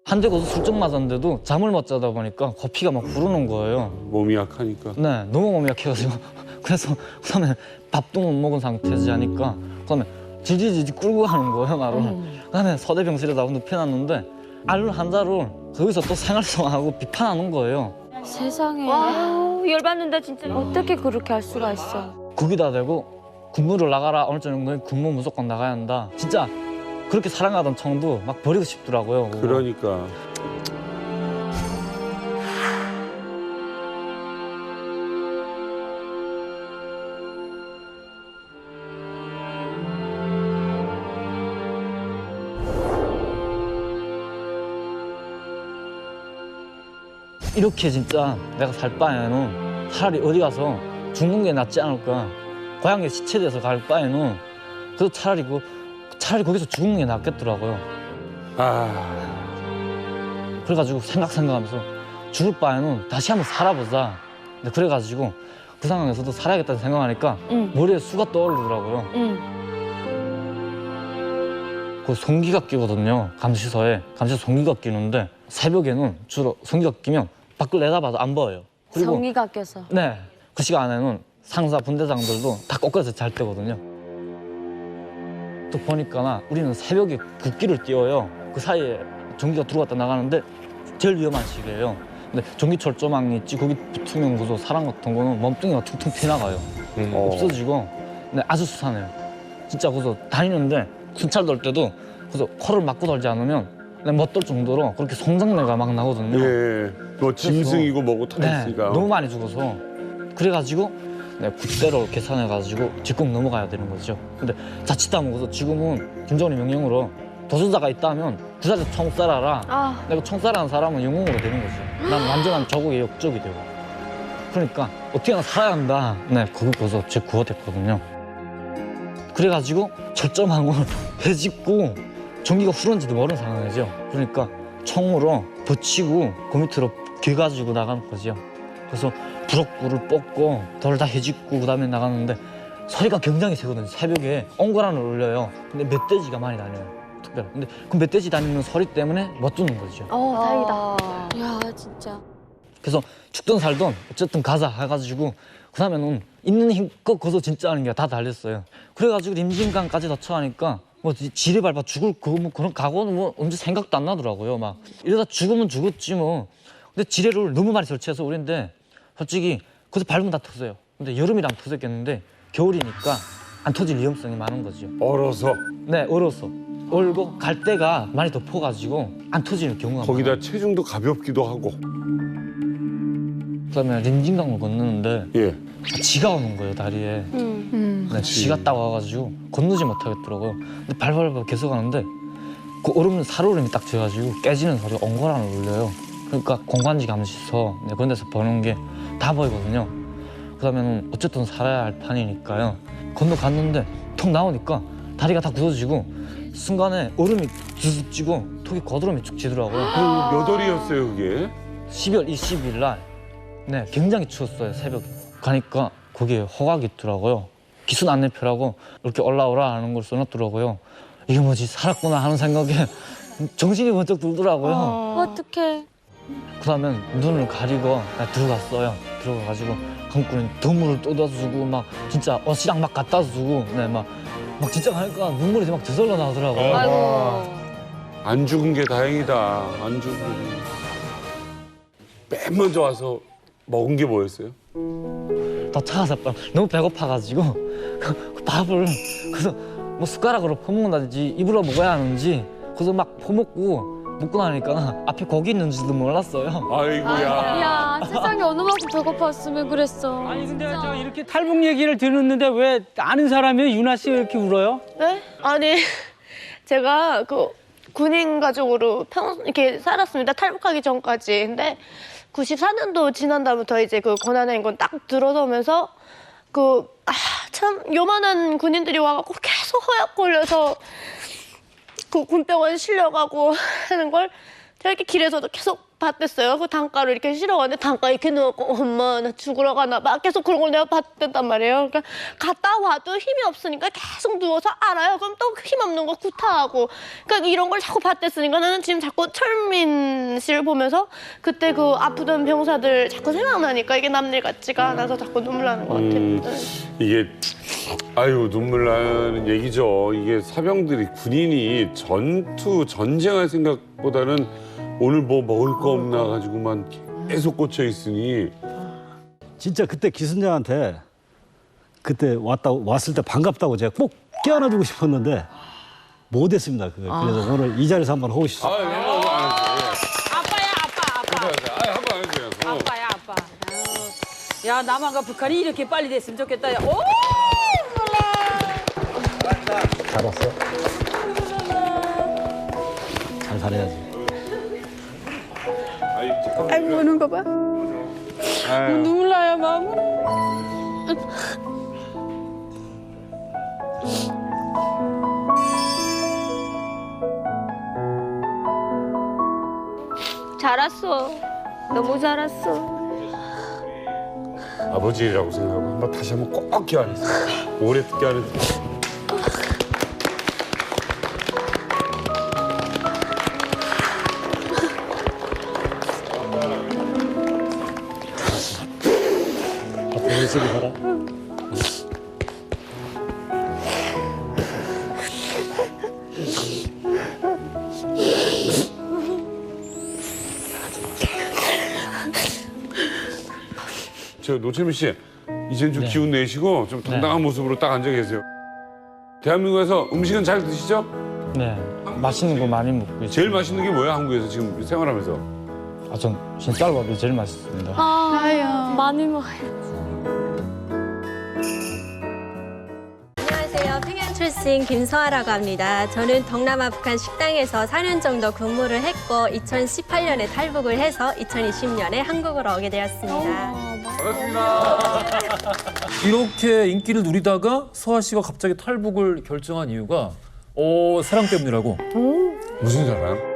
한 대 거기서 술쩍 맞았는데도 잠을 못 자다 보니까 커피가 막 부르는 거예요. 몸이 약하니까. 네, 너무 몸이 약해가지고 그래서 그다음에 밥도 못 먹은 상태지 하니까 그다음에 질질 끌고 가는 거예요, 나를. 그다음에 서대병실에다 눕혀놨는데 알을 한 자를 거기서 또 생활성하고 비판하는 거예요. 세상에. 와, 열받는다 진짜. 어떻게 그렇게 할 수가 있어. 거기다 대고 근무를 나가라. 어느 정도는 근무 무조건 나가야 한다. 진짜 그렇게 사랑하던 청도 막 버리고 싶더라고요. 그거. 그러니까. 이렇게 진짜 내가 살 바에는 차라리 어디 가서 죽는 게 낫지 않을까. 고향에 시체돼서 갈 바에는 그래도 차라리 거기서 죽는 게 낫겠더라고요. 그래가지고 생각하면서 죽을 바에는 다시 한번 살아보자. 근데 그래가지고 그 상황에서도 살아야겠다는 생각하니까 머리에 수가 떠오르더라고요. 그 송기가 끼거든요. 감시소에. 감시소 송기가 끼는데 새벽에는 주로 송기가 끼면 밖을 내다봐도 안 보여요. 그리고 성의가 껴서. 네, 그 시간에는 상사 분대장들도 다 꺾여서 잘 때거든요. 또 보니까 우리는 새벽에 국기를 띄워요. 그 사이에 전기가 들어갔다 나가는데 제일 위험한 시기예요. 근데 전기철 조망이 있지 거기 붙으면 그래서 사람 같은 거는 몸뚱이가 퉁퉁 튀나가요. 없어지고. 근데 아주 수산해요. 진짜 그래서 다니는데 순찰 돌 때도 그래서 코를 막고 돌지 않으면 못 돌 정도로 그렇게 송장내가 막 나거든요. 예. 뭐 짐승이고 뭐고 다 네, 있으니까. 너무 많이 죽어서 그래가지고 그때로 계산해가지고 직공 넘어가야 되는 거죠. 근데 자칫하면 그래서 지금은 김정은이 명령으로 도주자가 있다면 그 자리에서 총 쏴라라. 내가 총 쏴라는 사람은 영웅으로 되는 거죠. 난 완전한 저국의 역적이 되고. 그러니까 어떻게나 살아야 한다. 네, 거기서 제 구호됐거든요. 그래가지고 철조망을 해짓고 전기가 흐른지도 모르는 상황이죠. 그러니까 총으로 붙이고 그 밑으로 개가지고 나가는 거죠. 그래서 부럭불을 뽑고 돌 다 해짓고 그다음에 나가는데 소리가 굉장히 세거든요. 새벽에 엉거란을 울려요. 근데 멧돼지가 많이 다녀요. 특별히. 근데 그 멧돼지 다니는 소리 때문에 못 듣는 거죠. 다행이다. 야, 진짜. 그래서 죽든 살든 어쨌든 가자 해가지고 그다음에는 있는 힘껏 거기서 진짜 하는 게 다 달렸어요. 그래가지고 임진강까지 도착하니까 뭐 지뢰 밟아 죽을 뭐 그런 각오는 뭐 언제 생각도 안 나더라고요. 막 이러다 죽으면 죽었지 뭐. 근데 지뢰를 너무 많이 설치해서 우린데 솔직히 거기서 밟으면 다 터져요. 근데 여름이랑 터졌겠는데 겨울이니까 안 터질 위험성이 많은 거죠. 얼어서? 네, 얼어서. 얼고 갈 데가 많이 덮어가지고 안 터지는 경우가 거기다 많아요. 체중도 가볍기도 하고. 그다음에 림진강을 건너는데 예. 지가 오는 거예요, 다리에. 네, 지가 딱 와가지고 건너지 못하겠더라고요. 근데 발발발 계속 하는데 그 얼음 살얼음이 딱 져가지고 깨지는 소리가 엉거란을 울려요. 그러니까 공관지 감시소 그런 데서 보는 게 다 보이거든요. 그다음에는 어쨌든 살아야 할 판이니까요. 건너갔는데 턱 나오니까 다리가 다 굳어지고 순간에 얼음이 주습 찌고 턱이 거드름이 쭉 지더라고요. 몇 월이었어요, 그게? 12월 20일 날. 네, 굉장히 추웠어요, 새벽에. 가니까 거기에 호각이 있더라고요. 기순 안내표라고 이렇게 올라오라 하는 걸 써놨더라고요. 이게 뭐지, 살았구나 하는 생각에 정신이 번쩍 들더라고요. 어떡해. 그다음에 눈을 가리고 들어갔어요. 들어가가지고 한국군인 드물을 쏟아주고 막 진짜 옷이랑 막 갖다 주고 네, 막 진짜 가니까 눈물이 막 저절로 나오더라고요. 아이고. 안 죽은 게 다행이다. 안 죽은 게. 맨 먼저 와서 먹은 게 뭐였어요? 도착해서 너무 배고파가지고 그 밥을 그래서 뭐 숟가락으로 퍼먹는다든지 입으로 먹어야 하는지 그래서 막 퍼먹고 먹고 나니까 앞에 고기 있는지도 몰랐어요. 아이고야. 야, 세상에 어느 만큼 배고팠으면 그랬어. 아니 근데 저 이렇게 탈북 얘기를 듣는데 왜 아는 사람이 유나 씨가 이렇게 울어요? 네? 아니 제가 그 군인 가족으로 이렇게 살았습니다. 탈북하기 전까지. 근데 94년도 지난 다음부터 이제 그 권한의 인권 딱 들어서면서 참 요만한 군인들이 와갖고 계속 허약거려서 그 군병원 실려가고 하는 걸 제가 이렇게 길에서도 계속 봤댔어요. 그 단가를 이렇게 실어가는데 단가 이렇게 넣고 엄마 나 죽으러 가나 봐. 계속 그런 걸 내가 봤댔단 말이에요. 그러니까 갔다 와도 힘이 없으니까 계속 누워서 알아요. 그럼 또 힘 없는 거 구타하고. 그러니까 이런 걸 자꾸 봤댔으니까 나는 지금 자꾸 철민 씨를 보면서 그때 그 아프던 병사들 자꾸 생각나니까 이게 남일 같지가 않아서 자꾸 눈물 나는 것 같아요. 이게 아유 눈물 나는 얘기죠. 이게 사병들이 군인이 전쟁할 생각보다는 오늘 뭐 먹을 거 없나 가지고만 계속 꽂혀 있으니 진짜 그때 기순장한테 그때 왔을 때 반갑다고 제가 꼭 껴안아주고 싶었는데 못했습니다. 그래서 오늘 이 자리에서 한번 하고 싶습니다. 아빠야 아빠. 한번 해줘요. 아빠야 아빠. 야 남한과 북한이 이렇게 빨리 됐으면 좋겠다. 야. 오! 잘했어? 잘 살아야지. 아이고 우는 거 봐. 눈물 나요 마음으로. 잘 왔어. 너무 살았어. 아버지라고 생각하고 한번 다시 한번 꼭 껴안으세요. 오래 껴안으세요. 예쁘게 살아. 저 노채민 씨, 이젠 좀 기운 내시고 좀 당당한 모습으로 딱 앉아 계세요. 대한민국에서 음식은 잘 드시죠? 네, 맛있는 거 많이 먹고 있어요. 제일 맛있는 게 뭐야, 한국에서 지금 생활하면서? 전 쌀밥이 제일 맛있습니다. 많이 먹어요. 안녕하세요. 평양 출신 김서아라고 합니다. 저는 동남아 북한 식당에서 4년 정도 근무를 했고 2018년에 탈북을 해서 2020년에 한국으로 오게 되었습니다. 이렇게 인기를 누리다가 서아 씨가 갑자기 탈북을 결정한 이유가 사랑 때문이라고. 무슨 사랑?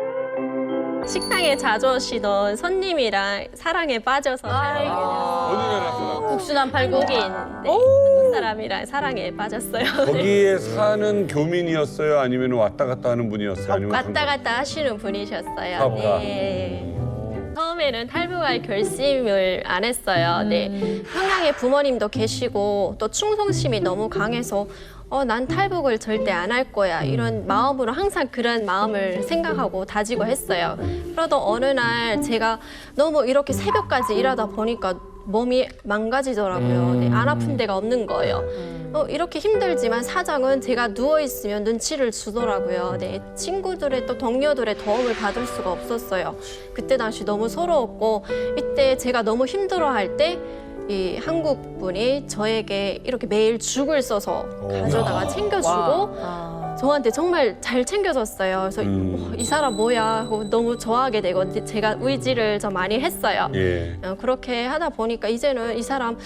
식당에 자주 오시던 손님이랑 사랑에 빠져서 어디 나라 국수남 팔고기인 한국 사람이랑 사랑에 빠졌어요. 거기에 사는 교민이었어요? 아니면 왔다 갔다 하는 분이었어요? 아니면 왔다 갔다 하시는 분이셨어요. 사업가. 네. 처음에는 탈북할 결심을 안 했어요. 네. 평양에 부모님도 계시고 또 충성심이 너무 강해서 난 탈북을 절대 안 할 거야. 이런 마음으로 항상 그런 마음을 생각하고 다지고 했어요. 그러다 어느 날 제가 너무 이렇게 새벽까지 일하다 보니까 몸이 망가지더라고요. 네, 안 아픈 데가 없는 거예요. 이렇게 힘들지만 사장은 제가 누워있으면 눈치를 주더라고요. 네, 친구들의 또 동료들의 도움을 받을 수가 없었어요. 그때 당시 너무 서러웠고 이때 제가 너무 힘들어할 때 이 한국 분이 저에게 이렇게 매일 죽을 써서 가져다가 챙겨주고 저한테 정말 잘 챙겨줬어요. 그래서 이 사람 뭐야 하고 너무 좋아하게 되고 제가 의지를 좀 많이 했어요. 예. 그렇게 하다 보니까 이제는 이 사람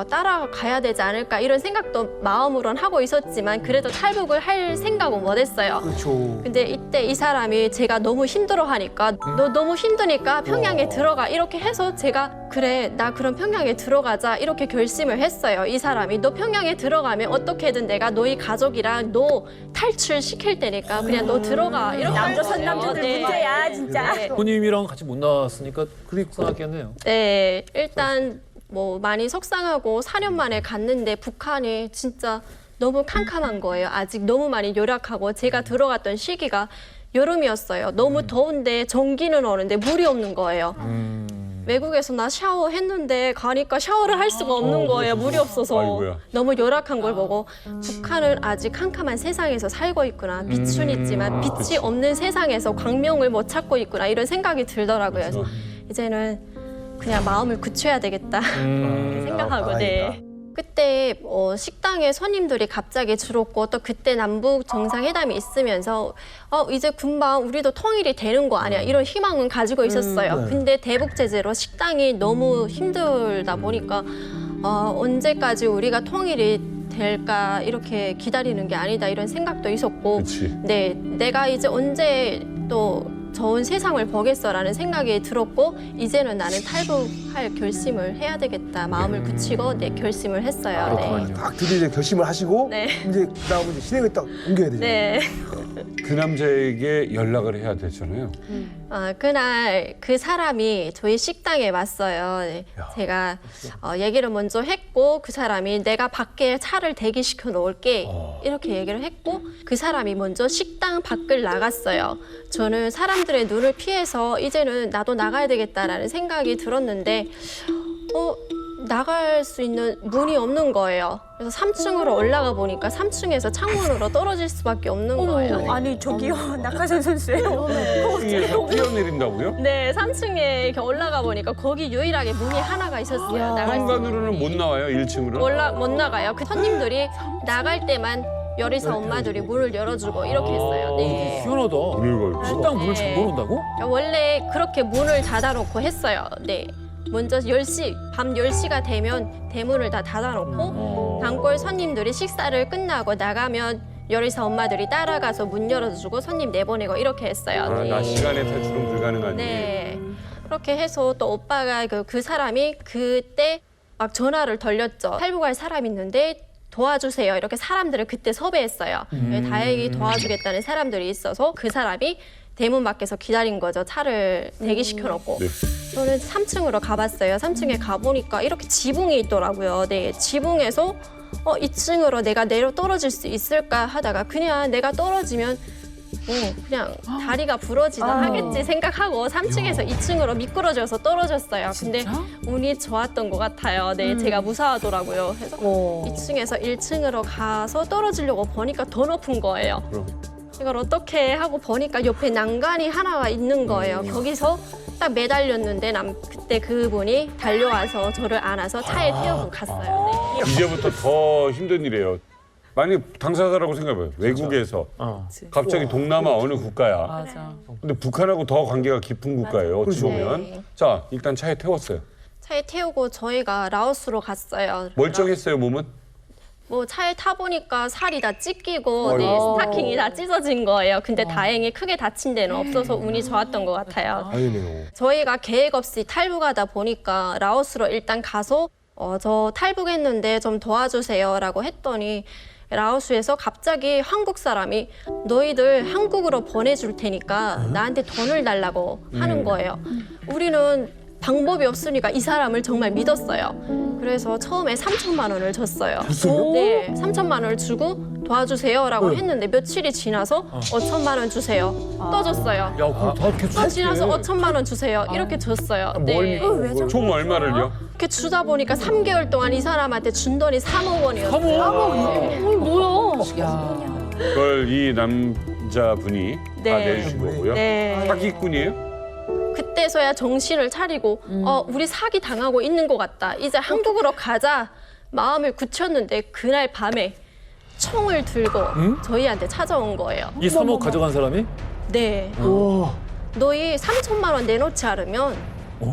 따라가야 되지 않을까 이런 생각도 마음으론 하고 있었지만 그래도 탈북을 할 생각은 못했어요. 그렇죠. 근데 이때 이 사람이 제가 너무 힘들어하니까 너 너무 힘드니까 평양에 들어가 이렇게 해서 제가 그래 나 그럼 평양에 들어가자 이렇게 결심을 했어요. 이 사람이 너 평양에 들어가면 어떻게든 내가 너희 가족이랑 너 탈출시킬 테니까 그냥 너 들어가 이렇게 남자 한 거예요. 남자들 네. 문제야 진짜. 네. 부모님이랑 같이 못 나왔으니까 그게 속상하겠네요. 네, 일단 뭐 많이 속상하고 4년 만에 갔는데 북한이 진짜 너무 캄캄한 거예요. 아직 너무 많이 열악하고 제가 들어갔던 시기가 여름이었어요. 너무 더운데 전기는 오는데 물이 없는 거예요. 외국에서 나 샤워했는데 가니까 샤워를 할 수가 없는 거예요. 물이 없어서. 아이고야. 너무 열악한 걸 보고 북한은 아직 캄캄한 세상에서 살고 있구나. 빛은 있지만 빛이 없는 세상에서 광명을 못 찾고 있구나. 이런 생각이 들더라고요. 그래서 이제는 그냥 마음을 굳혀야 되겠다. 이렇게 생각하고 네. 그때 식당에 손님들이 갑자기 줄었고 또 그때 남북 정상회담이 있으면서 이제 금방 우리도 통일이 되는 거 아니야 이런 희망은 가지고 있었어요. 네. 근데 대북 제재로 식당이 너무 힘들다 보니까 언제까지 우리가 통일이 될까 이렇게 기다리는 게 아니다 이런 생각도 있었고 네, 내가 이제 언제 또 좋은 세상을 보겠어라는 생각이 들었고 이제는 나는 탈북할 결심을 해야 되겠다 마음을 굳히고 네, 결심을 했어요. 네. 딱 드디어 결심을 하시고 네. 이제 그다음에 이제 실행을 딱 옮겨야 되죠. 네. 그 남자에게 연락을 해야 되잖아요. 그날 그 사람이 저희 식당에 왔어요. 네. 제가 얘기를 먼저 했고 그 사람이 내가 밖에 차를 대기시켜 놓을게 이렇게 얘기를 했고 그 사람이 먼저 식당 밖을 나갔어요. 저는 사람들의 눈을 피해서 이제는 나도 나가야 되겠다라는 생각이 들었는데 나갈 수 있는 문이 없는 거예요. 그래서 3층으로 올라가 보니까 3층에서 창문으로 떨어질 수밖에 없는 거예요. 아니 저기요 낙하산 선수예요. 층에서 뛰어내린다고요? 네, 3층에 이렇게 올라가 보니까 거기 유일하게 문이 하나가 있었어요. 나갈 수 현관으로는 못 나와요, 1층으로? 못 나가요. 그 손님들이 나갈 때만 요리사 엄마들이 문을 열어주고 이렇게 했어요. 네. 희한하다. 식당 문을 잠궈 놓는다고? 원래 그렇게 문을 닫아놓고 했어요. 네. 먼저 10시, 밤 10시가 되면 대문을 다 닫아놓고 단골 손님들이 식사를 끝나고 나가면 요리사 엄마들이 따라가서 문 열어주고 손님 내보내고 이렇게 했어요. 네. 낮 시간에 탈출은 불가능하니. 네. 그렇게 해서 또 오빠가 그 사람이 그때 막 전화를 돌렸죠. 탈북할 사람이 있는데 도와주세요. 이렇게 사람들을 그때 섭외했어요. 다행히 도와주겠다는 사람들이 있어서 그 사람이 대문 밖에서 기다린 거죠. 차를 대기시켜놓고. 저는 3층으로 가봤어요. 3층에 가보니까 이렇게 지붕이 있더라고요. 네, 지붕에서 2층으로 내가 내려 떨어질 수 있을까 하다가 그냥 내가 떨어지면 그냥 다리가 부러지다 하겠지 생각하고 3층에서 2층으로 미끄러져서 떨어졌어요. 근데 운이 좋았던 것 같아요. 네, 제가 무사하더라고요. 그래서 2층에서 1층으로 가서 떨어지려고 보니까 더 높은 거예요. 이걸 어떻게 하고 보니까 옆에 난간이 하나가 있는 거예요. 거기서 딱 매달렸는데 그때 그분이 달려와서 저를 안아서 차에 태우고 갔어요. 네. 이제부터 더 힘든 일이에요. 만약 당사자라고 생각해봐요. 외국에서 갑자기 동남아 어느 국가야. 맞아. 근데 북한하고 더 관계가 깊은 국가예요. 어찌 보면. 네. 자, 일단 차에 태웠어요. 차에 태우고 저희가 라오스로 갔어요. 멀쩡했어요, 몸은? 뭐 차에 타보니까 살이 다 찢기고 네, 스타킹이 다 찢어진 거예요. 근데 다행히 크게 다친 데는 없어서 운이 좋았던 것 같아요. 다행이네요. 저희가 계획 없이 탈북하다 보니까 라오스로 일단 가서 저 탈북했는데 좀 도와주세요라고 했더니 라오스에서 갑자기 한국 사람이 너희들 한국으로 보내줄 테니까 나한테 돈을 달라고 하는 거예요. 우리는 방법이 없으니까 이 사람을 정말 믿었어요. 그래서 처음에 3천만 원을 줬어요. 네, 3천만 원을 주고 도와주세요라고 했는데 며칠이 지나서 5천만 원 주세요. 또 줬어요. 야, 그럼 다 이렇게 또 지나서 5천만 원 주세요. 이렇게 줬어요. 네. 총 얼마를요? 이렇게 주다 보니까 3개월 동안 이 사람한테 준 돈이 3억 원이었어요. 3억? 뭐야? 그걸 이 남자분이 다 네. 내주신 거고요. 네. 사기꾼이에요? 그때서야 정신을 차리고 우리 사기 당하고 있는 것 같다. 이제 한국으로 가자 마음을 굳혔는데 그날 밤에 총을 들고 저희한테 찾아온 거예요. 이 3억 가져간 사람이? 네. 너희 3천만 원 내놓지 않으면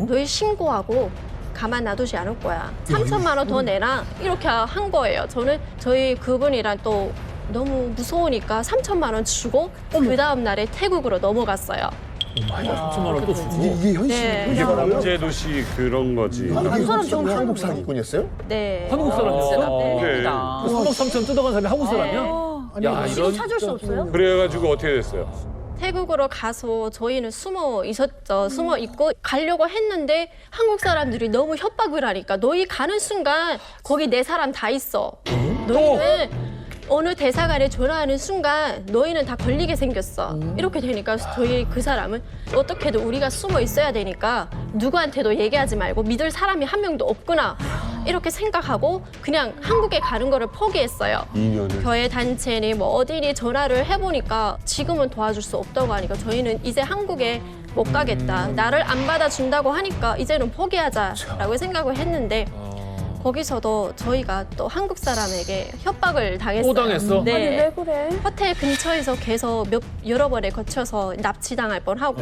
너희 신고하고 가만 놔두지 않을 거야. 3천만 원 더 내라. 이렇게 한 거예요. 저는 저희 그분이랑 또 너무 무서우니까 3천만 원 주고 그 다음 날에 태국으로 넘어갔어요. 3천만 원 또 주고. 이게 현실이에요? 네. 이게 범죄도시 그런 거지. 이 사람 지금 한국 사기꾼이었어요? 네. 한국 사람이었어? 네. 3억 3천 뜯어간 사람이 한국 사람이야? 야, 이런. 찾을 수 없어요? 그래가지고 어떻게 됐어요? 태국으로 가서 저희는 숨어 있었죠. 숨어 있고 가려고 했는데 한국 사람들이 너무 협박을 하니까 너희 가는 순간 거기 내 사람 다 있어. 너희는 어느 대사관에 전화하는 순간 너희는 다 걸리게 생겼어. 이렇게 되니까 저희 그 사람은 어떻게든 우리가 숨어 있어야 되니까 누구한테도 얘기하지 말고 믿을 사람이 한 명도 없구나. 이렇게 생각하고 그냥 한국에 가는 거를 포기했어요. 2년을. 교회 단체니 뭐 어디니 전화를 해보니까 지금은 도와줄 수 없다고 하니까 저희는 이제 한국에 못 가겠다. 나를 안 받아준다고 하니까 이제는 포기하자라고 생각을 했는데 거기서도 저희가 또 한국 사람에게 협박을 당했어요. 또 당했어? 네. 아니, 왜 그래? 호텔 근처에서 계속 여러 번에 거쳐서 납치당할 뻔하고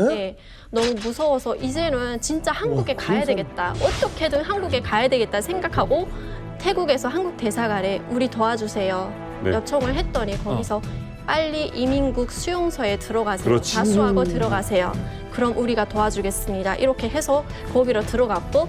네. 너무 무서워서 이제는 진짜 한국에 가야 되겠다. 어떻게든 한국에 가야 되겠다 생각하고 태국에서 한국 대사관에 우리 도와주세요. 네. 요청을 했더니 거기서 빨리 이민국 수용소에 들어가세요. 그렇지. 자수하고 들어가세요. 그럼 우리가 도와주겠습니다. 이렇게 해서 거기로 들어갔고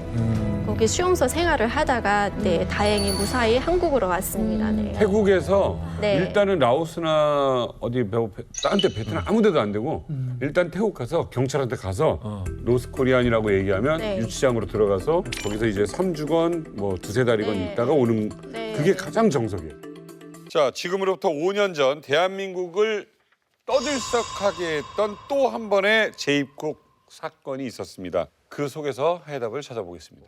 거기 수용소 생활을 하다가 네, 다행히 무사히 한국으로 왔습니다. 네. 태국에서 네. 일단은 라오스나 어디 딴 데 베트남 아무 데도 안 되고 일단 태국 가서 경찰한테 가서 노스코리안이라고 얘기하면 네. 유치장으로 들어가서 거기서 이제 3주건 뭐 두세 달이건 네. 있다가 오는 네. 그게 가장 정석이에요. 자, 지금으로부터 5년 전 대한민국을 떠들썩하게 했던 또 한 번의 재입국 사건이 있었습니다. 그 속에서 해답을 찾아보겠습니다.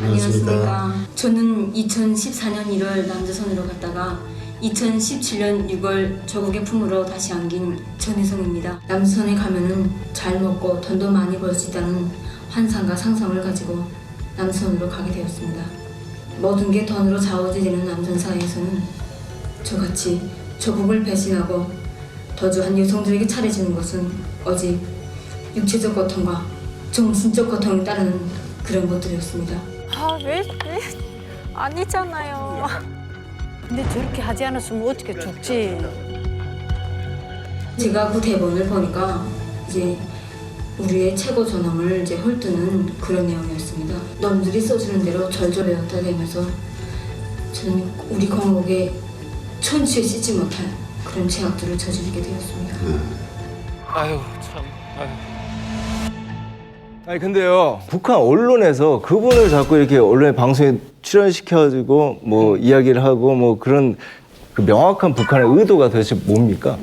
안녕하십니까. 저는 2014년 1월 남조선으로 갔다가 2017년 6월 조국의 품으로 다시 안긴 전혜성입니다. 남조선에 가면은 잘 먹고 돈도 많이 벌 수 있다는 환상과 상상을 가지고 남조선으로 가게 되었습니다. 모든 게 돈으로 좌우지되는 남조선 사회에서는 저같이 조국을 배신하고 도주한 여성들에게 차려지는 것은 오직 육체적 고통과 정신적 고통을 따르는 그런 것들이었습니다. 왜? 아니잖아요. 근데 저렇게 하지 않았으면 어떻게 죽지? 제가 그 대본을 보니까 이제 우리의 최고 존엄을 이제 헐뜯는 그런 내용이었습니다. 놈들이 써주는 대로 절절해였다 되면서 저는 우리 공복에 천추에 씻지 못할 그런 죄악들을 저지르게 되었습니다. 아유 참. 아유. 아니 근데요 북한 언론에서 그분을 자꾸 이렇게 언론에 방송에 출연시켜가지고 뭐 이야기를 하고 뭐 그런 그 명확한 북한의 의도가 도대체 뭡니까?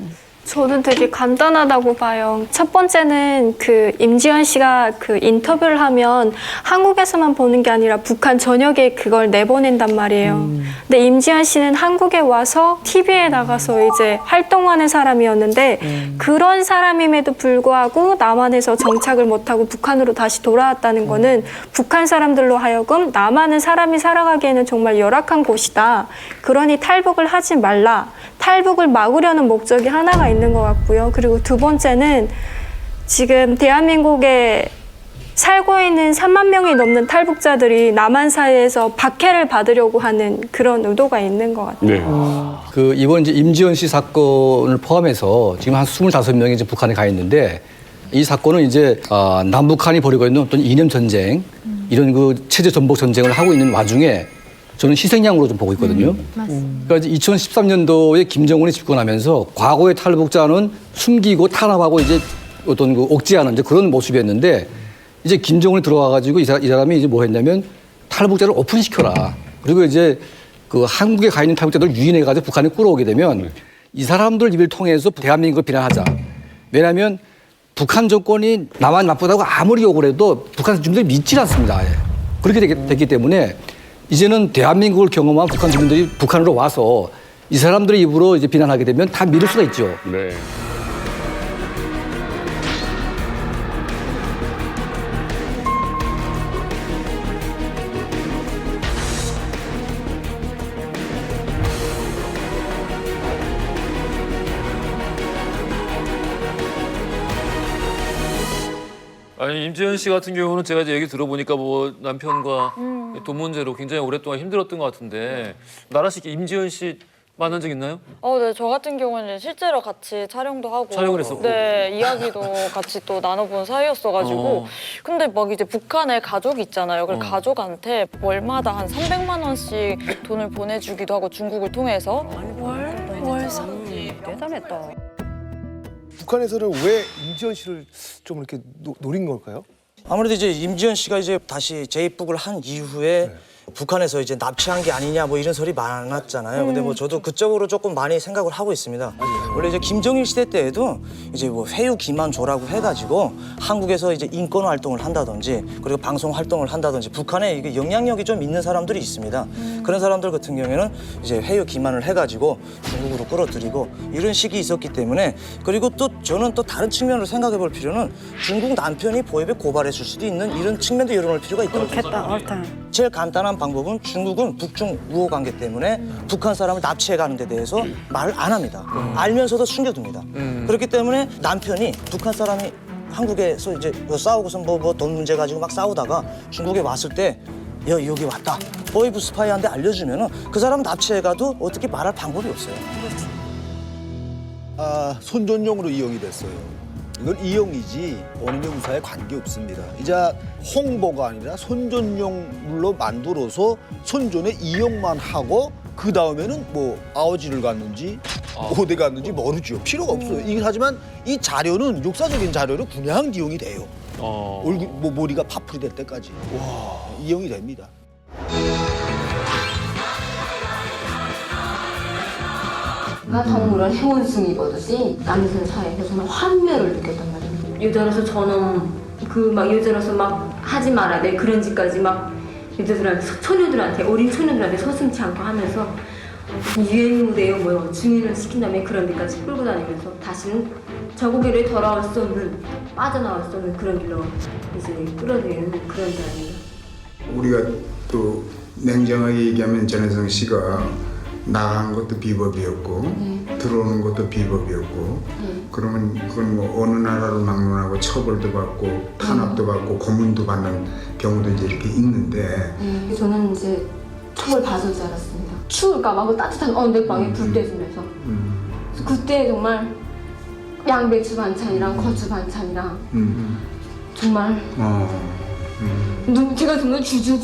저는 되게 간단하다고 봐요. 첫 번째는 그 임지연 씨가 그 인터뷰를 하면 한국에서만 보는 게 아니라 북한 전역에 그걸 내보낸단 말이에요. 근데 임지연 씨는 한국에 와서 TV에 나가서 이제 활동하는 사람이었는데 그런 사람임에도 불구하고 남한에서 정착을 못하고 북한으로 다시 돌아왔다는 거는 북한 사람들로 하여금 남한은 사람이 살아가기에는 정말 열악한 곳이다. 그러니 탈북을 하지 말라. 탈북을 막으려는 목적이 하나가 있는 것 같고요. 그리고 두 번째는 지금 대한민국에 살고 있는 3만 명이 넘는 탈북자들이 남한 사회에서 박해를 받으려고 하는 그런 의도가 있는 것 같아요. 네. 그 이번 이제 임지연 씨 사건을 포함해서 지금 한 25명이 이제 북한에 가 있는데 이 사건은 이제 남북한이 벌이고 있는 어떤 이념 전쟁 이런 그 체제 전복 전쟁을 하고 있는 와중에 저는 희생양으로 좀 보고 있거든요. 그러니까 2013년도에 김정은이 집권하면서 과거의 탈북자는 숨기고 탄압하고 이제 어떤 그 억제하는 이제 그런 모습이었는데 이제 김정은이 들어와가지고 이 사람이 이제 뭐 했냐면 탈북자를 오픈시켜라. 그리고 이제 그 한국에 가 있는 탈북자들 유인해가지고 북한에 끌어오게 되면 이 사람들 입을 통해서 대한민국을 비난하자. 왜냐하면 북한 정권이 남한 나쁘다고 아무리 욕을 해도 북한 주민들이 믿질 않습니다. 그렇게 됐기 때문에 이제는 대한민국을 경험한 북한 주민들이 북한으로 와서 이 사람들의 입으로 이제 비난하게 되면 다 믿을 수가 있죠. 네. 아니 임지연 씨 같은 경우는 제가 이제 얘기 들어보니까 뭐 남편과 돈 문제로 굉장히 오랫동안 힘들었던 것 같은데 나라 씨 임지연 씨 만난 적 있나요? 네, 저 같은 경우는 실제로 같이 촬영도 하고 촬영을 했었고. 네, 이야기도 같이 또 나눠본 사이였어가지고 근데 막 이제 북한에 가족이 있잖아요. 그래서 가족한테 월마다 한 300만 원씩 돈을 보내주기도 하고 중국을 통해서 월 대단했다. 북한에서는 왜 임지연 씨를 좀 이렇게 노린 걸까요? 아무래도 이제 임지연 씨가 이제 다시 재입국을 한 이후에 북한에서 이제 납치한 게 아니냐 뭐 이런 소리 많았잖아요. 근데 뭐 저도 그쪽으로 조금 많이 생각을 하고 있습니다. 원래 이제 김정일 시대 때에도 이제 뭐 회유 기만조라고 해가지고 한국에서 이제 인권 활동을 한다든지 그리고 방송 활동을 한다든지 북한에 이게 영향력이 좀 있는 사람들이 있습니다. 그런 사람들 같은 경우에는 이제 회유 기만을 해가지고 중국으로 끌어들이고 이런 식이 있었기 때문에 그리고 또 저는 또 다른 측면으로 생각해 볼 필요는 중국 남편이 보입에 고발해 줄 수도 있는 이런 측면도 열어놓을 필요가 있다고 생각합니다. 제일 간단한 방법은 중국은 북중 우호 관계 때문에 북한 사람을 납치해 가는 데 대해서 말을 안 합니다. 알면서도 숨겨둡니다. 그렇기 때문에 남편이 북한 사람이 한국에서 이제 싸우고서 뭐 돈 문제 가지고 막 싸우다가 중국에 왔을 때 여기 왔다. 보이브 스파이한테 알려주면은 그 사람 납치해 가도 어떻게 말할 방법이 없어요. 손전용으로 이용이 됐어요. 이건 이용이지 원인의 무사에 관계없습니다. 이제 홍보가 아니라 손전용물로 만들어서 손전에 이용만 하고 그 다음에는 뭐 아오지를 갔는지 어디 갔는지 모르죠. 필요가 없어요. 하지만 이 자료는 역사적인 자료로 그냥 이용이 돼요. 얼굴 뭐 머리가 파풀이 될 때까지 이용이 됩니다. 동물원 해원승 입었듯이 남성 사회에서 정말 환멸을 느꼈단 말이에요. 여자로서 저놈 막 여자로서 막 하지 말아야 돼 그런 짓까지 막 여자들한테 어린 초년들한테 서슴지 않고 하면서 유행 무대요 뭐 증인을 시킨 다음에 그런 데까지 끌고 다니면서 다시는 저고개를 돌아올 수 없는 빠져나올 수 없는 그런 길로 이제 끌어들이는 그런 자리예요. 우리가 또 냉정하게 얘기하면 전혜성 씨가 나간 것도 비법이었고 들어오는 것도 비법이었고 그러면 그건 뭐 어느 나라로 막론하고 처벌도 받고 탄압도 받고 고문도 받는 경우도 이제 이렇게 있는데 저는 이제 처벌 받을 줄 알았습니다. 추울까 막 따뜻한 내 방에 불 떼주면서 그때 정말 양배추 반찬이랑 거주 반찬이랑 정말 제가 정말 줄줄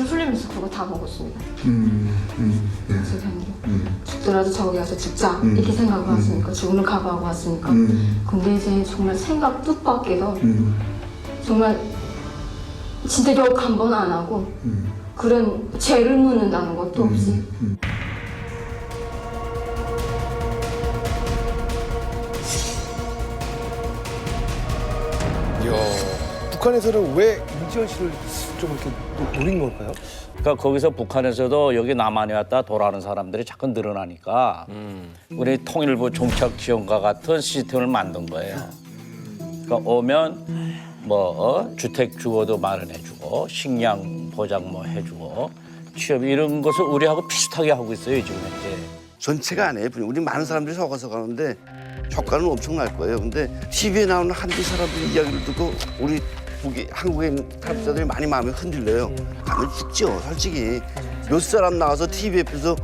흘리면서 그거 다 먹었습니다. 죽더라도 저기 가서 죽자 이렇게 생각을 했으니까 죽음을 각오하고 왔으니까 근데 이제 정말 생각 뜻밖에도 정말 진짜 욕 한 번 안 하고 그런 죄를 묻는다는 것도 없이 북한에서는 왜 임지연 씨를 좀 이렇게 노린 걸까요? 그러니까 거기서 북한에서도 여기 남한에 왔다 돌아오는 사람들이 자꾸 늘어나니까 우리 통일부 종착지원과 같은 시스템을 만든 거예요. 그러니까 오면 뭐 주택 주거도 마련해주고 식량 보장 뭐 해주고 취업 이런 것을 우리하고 비슷하게 하고 있어요 지금 현재. 전체가 아니에요. 우리 많은 사람들이 섞어서 가는데 효과는 엄청날 거예요. 근데 TV에 나오는 한두 사람들의 이야기를 듣고 우리 한국인 탈북자들이 많이 마음이 흔들려요. 가면 죽죠, 솔직히. 몇 사람 나와서 TV 옆에서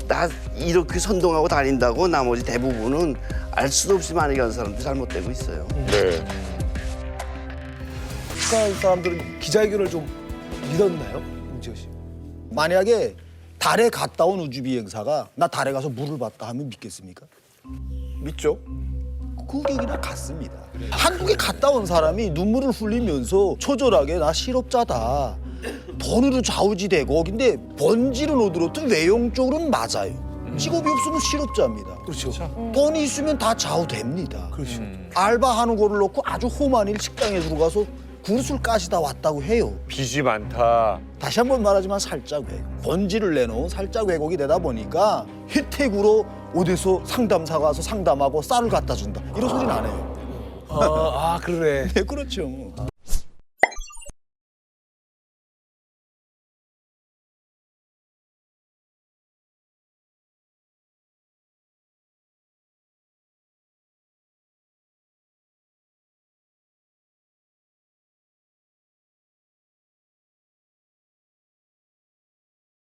나 이렇게 선동하고 다닌다고 나머지 대부분은 알 수도 없이 많이 가는 사람들이 잘못되고 있어요. 네. 북한 사람들은 기자회견을 좀 믿었나요, 임지연 씨? 만약에 달에 갔다 온 우주 비행사가 나 달에 가서 물을 봤다 하면 믿겠습니까? 믿죠? 그 얘기랑 같습니다. 한국에 갔다 온 사람이 눈물을 흘리면서 초절하게 나 실업자다. 돈으로 좌우지되고 근데 본질은 어디로든 외형적으로는 맞아요. 직업이 없으면 실업자입니다. 그렇죠. 돈이 있으면 다 좌우됩니다. 그렇죠. 알바하는 거를 놓고 아주 험한 일 식당에 들어가서 그릇을 까시다 왔다고 해요. 빚이 많다. 다시 한번 말하지만 살짝 왜곡. 본질을 내놓은 살짝 왜곡이 되다 보니까 혜택으로 어디서 상담사가 와서 상담하고 쌀을 갖다 준다. 이런 소리는 안 해요. 그러네. 네, 그렇죠.